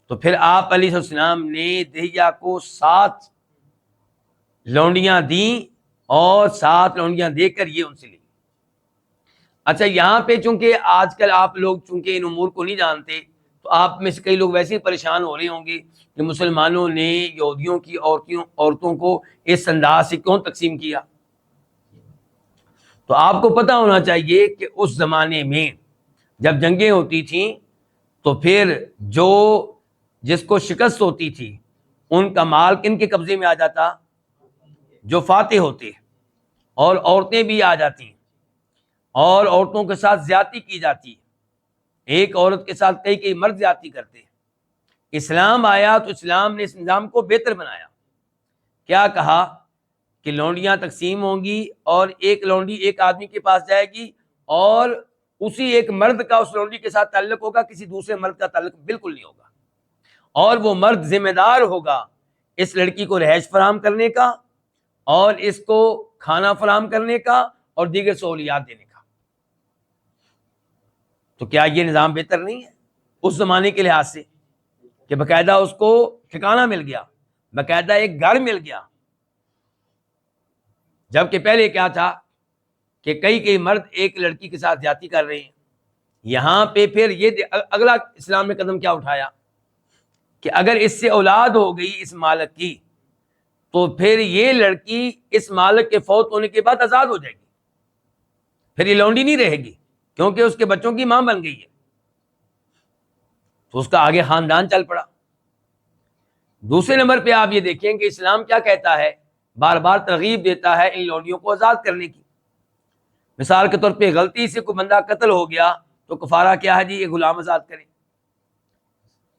تو پھر آپ علیہ السلام نے دہیہ کو 7 لونڈیاں دیں اور 7 لونڈیاں دے کر یہ ان سے لی. اچھا یہاں پہ چونکہ آج کل آپ لوگ چونکہ ان امور کو نہیں جانتے، تو آپ میں سے کئی لوگ ویسے ہی پریشان ہو رہے ہوں گے کہ مسلمانوں نے یہودیوں کی عورتوں کو اس انداز سے کیوں تقسیم کیا. تو آپ کو پتہ ہونا چاہیے کہ اس زمانے میں جب جنگیں ہوتی تھیں تو پھر جس کو شکست ہوتی تھی ان کا مال کن کے قبضے میں آ جاتا؟ جو فاتح ہوتے، اور عورتیں بھی آ جاتی، اور عورتوں کے ساتھ زیادتی کی جاتی. ایک عورت کے ساتھ کئی مرد زیادتی کرتے. اسلام آیا تو اسلام نے اس نظام کو بہتر بنایا. کیا کہا کہ لونڈیاں تقسیم ہوں گی اور ایک لونڈی ایک آدمی کے پاس جائے گی اور اسی ایک مرد کا اس لونڈی کے ساتھ تعلق ہوگا، کسی دوسرے مرد کا تعلق بالکل نہیں ہوگا. اور وہ مرد ذمہ دار ہوگا اس لڑکی کو رہائش فراہم کرنے کا اور اس کو کھانا فراہم کرنے کا اور دیگر سہولیات دینے کا. تو کیا یہ نظام بہتر نہیں ہے اس زمانے کے لحاظ سے کہ باقاعدہ اس کو ٹھکانہ مل گیا، باقاعدہ ایک گھر مل گیا؟ جبکہ پہلے کیا تھا کہ کئی مرد ایک لڑکی کے ساتھ زیادتی کر رہے ہیں. یہاں پہ پھر یہ اگلا اسلام نے قدم کیا اٹھایا کہ اگر اس سے اولاد ہو گئی اس مالک کی تو پھر یہ لڑکی اس مالک کے فوت ہونے کے بعد آزاد ہو جائے گی، پھر یہ لونڈی نہیں رہے گی کیونکہ اس کے بچوں کی ماں بن گئی ہے. تو اس کا آگے خاندان چل پڑا. دوسرے نمبر پہ آپ یہ دیکھیں کہ اسلام کیا کہتا ہے، بار بار ترغیب دیتا ہے ان لونڈیوں کو آزاد کرنے کی. مثال کے طور پہ غلطی سے کوئی بندہ قتل ہو گیا تو کفارہ کیا ہے جی، یہ غلام آزاد کریں.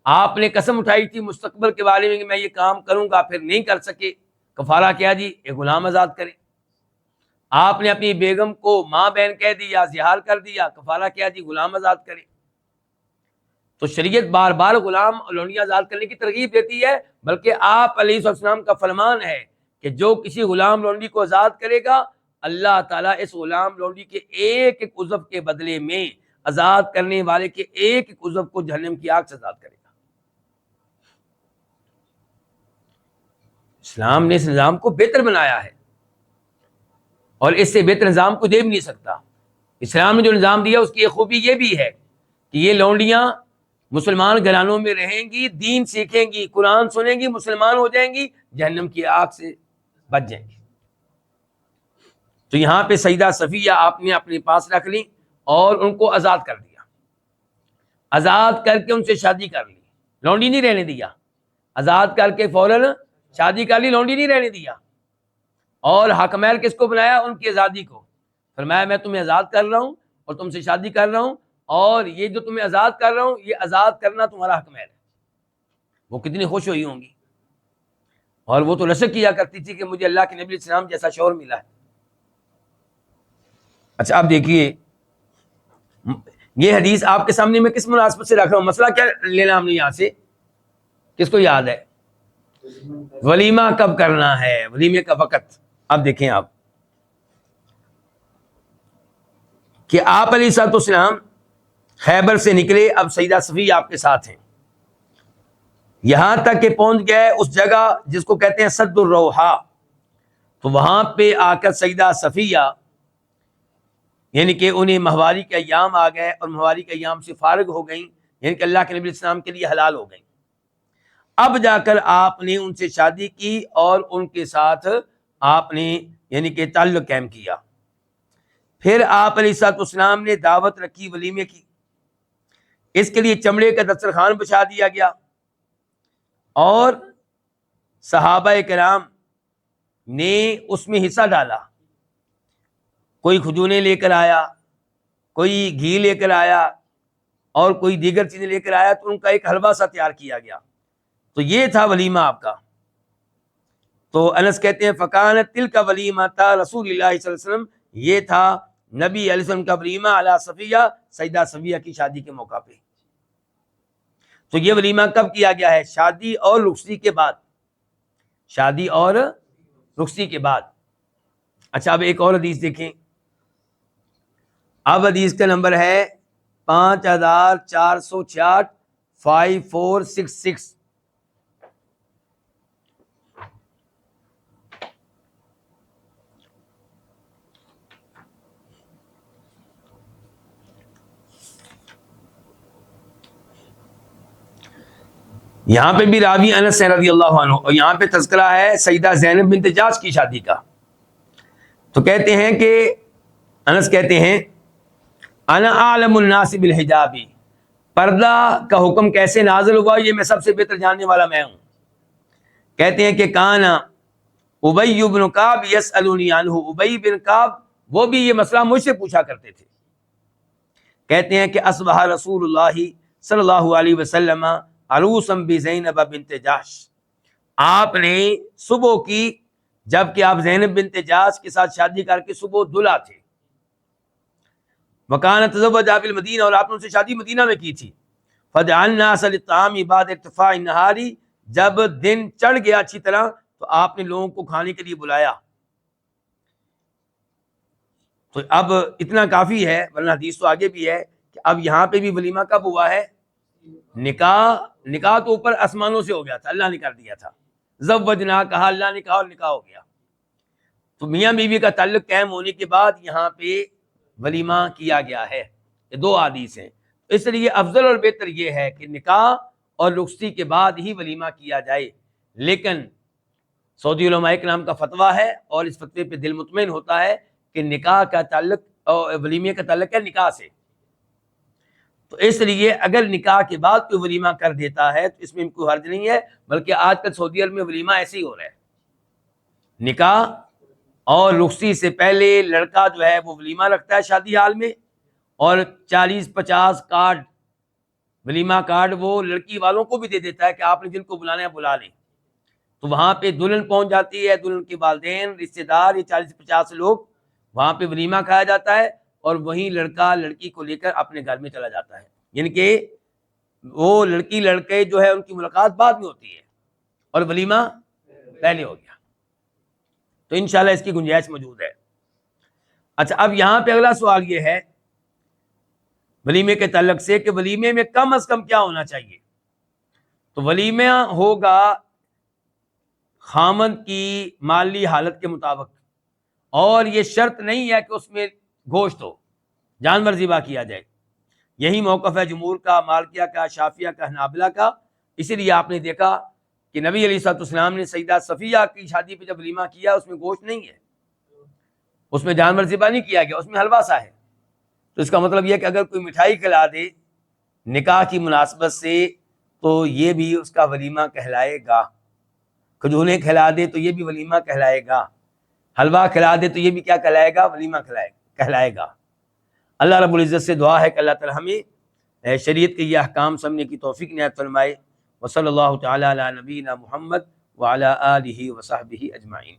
آپ نے قسم اٹھائی تھی مستقبل کے بارے میں کہ میں یہ کام کروں گا، پھر نہیں کر سکے، کفارہ کیا جی، یہ غلام آزاد کریں. آپ نے اپنی بیگم کو ماں بہن کہہ دیا، زہار کر دیا، کفارہ کیا جی، غلام آزاد کریں. تو شریعت بار بار غلام لونڈیاں آزاد کرنے کی ترغیب دیتی ہے، بلکہ آپ علیہ السلام کا فرمان ہے کہ جو کسی غلام لونڈی کو آزاد کرے گا اللہ تعالیٰ اس غلام لونڈی کے ایک ایک عضو کے بدلے میں آزاد کرنے والے کے ایک ایک عضو کو جہنم کی آگ سے آزاد کرے گا. اسلام نے اس نظام کو بہتر بنایا ہے اور اس سے بہتر نظام کو دے بھی نہیں سکتا. اسلام نے جو نظام دیا اس کی ایک خوبی یہ بھی ہے کہ یہ لونڈیاں مسلمان گھرانوں میں رہیں گی، دین سیکھیں گی، قرآن سنیں گی، مسلمان ہو جائیں گی، جہنم کی آگ سے بچ جائیں گی. تو یہاں پہ سیدہ صفیہ آپ نے اپنے پاس رکھ لی اور ان کو آزاد کر دیا. آزاد کر کے ان سے شادی کر لی، لونڈی نہیں رہنے دیا. آزاد کر کے فوراً شادی کر لی، لونڈی نہیں رہنے دیا. اور حق مہر کس کو بنایا؟ ان کی آزادی کو. فرمایا میں تمہیں آزاد کر رہا ہوں اور تم سے شادی کر رہا ہوں، اور یہ جو تمہیں آزاد کر رہا ہوں یہ آزاد کرنا تمہارا حق مہر ہے. وہ کتنی خوش ہوئی ہوں گی، اور وہ تو رشک کیا کرتی تھی کہ مجھے اللہ کے نبی علیہ السلام جیسا شوہر ملا ہے. اچھا آپ دیکھیے یہ حدیث آپ کے سامنے میں کس مناسبت سے رکھ رہا ہوں، مسئلہ کیا لینا ہم نے یہاں سے، کس کو یاد ہے؟ ولیمہ کب کرنا ہے، ولیمے کا وقت. اب دیکھیں آپ کہ آپ علیہ الصلوۃ والسلام خیبر سے نکلے، اب سیدہ صفیہ آپ کے ساتھ ہیں، یہاں تک کہ پہنچ گئے اس جگہ جس کو کہتے ہیں سد الروحا. تو وہاں پہ آ کر سیدہ صفیہ یعنی کہ انہیں ماہواری کے ایام آ گئے اور ماہواری کے ایام سے فارغ ہو گئیں، یعنی کہ اللہ کے نبی علیہ السلام کے لیے حلال ہو گئیں. اب جا کر آپ نے ان سے شادی کی اور ان کے ساتھ آپ نے یعنی کہ تعلق قائم کیا. پھر آپ علیہ الصلوۃ والسلام نے دعوت رکھی ولیمے کی، اس کے لیے چمڑے کا دسترخوان بچھا دیا گیا اور صحابہ کرام نے اس میں حصہ ڈالا. کوئی کھجوریں لے کر آیا، کوئی گھی لے کر آیا اور کوئی دیگر چیزیں لے کر آیا، تو ان کا ایک حلوہ سا تیار کیا گیا. تو یہ تھا ولیمہ آپ کا. تو انس کہتے ہیں فکانت تلک ولیمہ تا رسول اللہ صلی اللہ علیہ وسلم، یہ تھا نبی علیہ السلام کا ولیمہ علی صفیہ، سیدہ صفیہ کی شادی کے موقع پہ. تو یہ ولیمہ کب کیا گیا ہے؟ شادی اور رخصتی کے بعد، شادی اور رخصتی کے بعد. اچھا اب ایک اور حدیث دیکھیں. اب حدیث کا نمبر ہے 5466 5466. یہاں پہ بھی راوی انس رضی اللہ عنہ، اور یہاں پہ تذکرہ ہے سیدہ زینب بنت جاش کی شادی کا. تو کہتے ہیں کہ انس کہتے ہیں انا اعلم الناس بالحجاب، پردہ کا حکم کیسے نازل ہوا یہ میں سب سے بہتر جاننے والا میں ہوں. کہتے ہیں کہ کانا ابی بن کعب یسألونی عنہ، ابی بن کعب وہ بھی یہ مسئلہ مجھ سے پوچھا کرتے تھے. کہتے ہیں کہ اصبح رسول اللہ صلی اللہ علیہ وسلم عروسا بزینب بنت جاش، آپ نے صبح کی جب کہ آپ زینب بنت جاش کے ساتھ شادی کر کے صبح دلہا تھے. وکان تزوج بالمدینہ، اور آپ نے ان سے شادی مدینہ میں کی تھی. فجعلنا اصل الطعام بعد ارتفاع النہار، جب دن چڑھ گیا اچھی طرح تو آپ نے لوگوں کو کھانے کے لیے بلایا. تو اب اتنا کافی ہے، ورنہ حدیث تو آگے بھی ہے کہ اب یہاں پہ بھی ولیمہ کب ہوا ہے؟ نکاح تو اوپر آسمانوں سے ہو گیا تھا، اللہ نے کر دیا تھا. زوجنا کہا، اللہ نے کہا اور نکاح ہو گیا. تو میاں بیوی کا تعلق قائم ہونے کے بعد یہاں پہ ولیمہ کیا گیا ہے. یہ دو حدیث ہیں. اس لیے افضل اور بہتر یہ ہے کہ نکاح اور رخصتی کے بعد ہی ولیمہ کیا جائے. لیکن سعودی علماء کرام کا فتویٰ ہے اور اس فتوے پہ دل مطمئن ہوتا ہے کہ نکاح کا تعلق اور ولیمے کا تعلق ہے نکاح سے. تو اس لیے اگر نکاح کے بعد کوئی ولیمہ کر دیتا ہے تو اس میں کوئی حرج نہیں ہے، بلکہ آج کل سعودی عرب میں ولیمہ ایسے ہی ہو رہا ہے. نکاح اور رخصتی سے پہلے لڑکا جو ہے وہ ولیمہ رکھتا ہے شادی حال میں، اور 40-50 کارڈ ولیمہ کارڈ وہ لڑکی والوں کو بھی دے دیتا ہے کہ آپ نے جن کو بلانا ہے بلا لیں. تو وہاں پہ دلہن پہنچ جاتی ہے، دلہن کے والدین، رشتے دار، یہ 40-50 لوگ، وہاں پہ ولیمہ کھایا جاتا ہے اور وہیں لڑکا لڑکی کو لے کر اپنے گھر میں چلا جاتا ہے. یعنی کہ وہ لڑکی لڑکے جو ہے ان کی ملاقات بعد میں ہوتی ہے اور ولیمہ پہلے ہو گیا. تو انشاءاللہ اس کی گنجائش موجود ہے. اچھا اب یہاں پہ اگلا سوال یہ ہے ولیمے کے تعلق سے کہ ولیمے میں کم از کم کیا ہونا چاہیے؟ تو ولیمہ ہوگا خامند کی مالی حالت کے مطابق، اور یہ شرط نہیں ہے کہ اس میں گوشت ہو، جانور ذبح کیا جائے. یہی موقف ہے جمہور کا، مالکیہ کا، شافعیہ کا، حنابلہ کا. اسی لیے آپ نے دیکھا کہ نبی علیہ الصلوۃ والسلام نے سیدہ صفیہ کی شادی پہ جب ولیمہ کیا اس میں گوشت نہیں ہے، اس میں جانور ذبح نہیں کیا گیا، اس میں حلوہ سا ہے. تو اس کا مطلب یہ کہ اگر کوئی مٹھائی کھلا دے نکاح کی مناسبت سے تو یہ بھی اس کا ولیمہ کہلائے گا. کھجوریں کھلا دے تو یہ بھی ولیمہ کہلائے گا. حلوہ کھلا دے تو یہ بھی کیا کہلائے گا؟ ولیمہ کہلائے گا. اللہ رب العزت سے دعا ہے کہ اللہ تعالی ہمیں شریعت کے یہ احکام سمجھنے کی توفیق عنایت فرمائے. وصلی اللہ تعالی علی نبینا محمد وعلی آلہ وصحبہ اجمعین.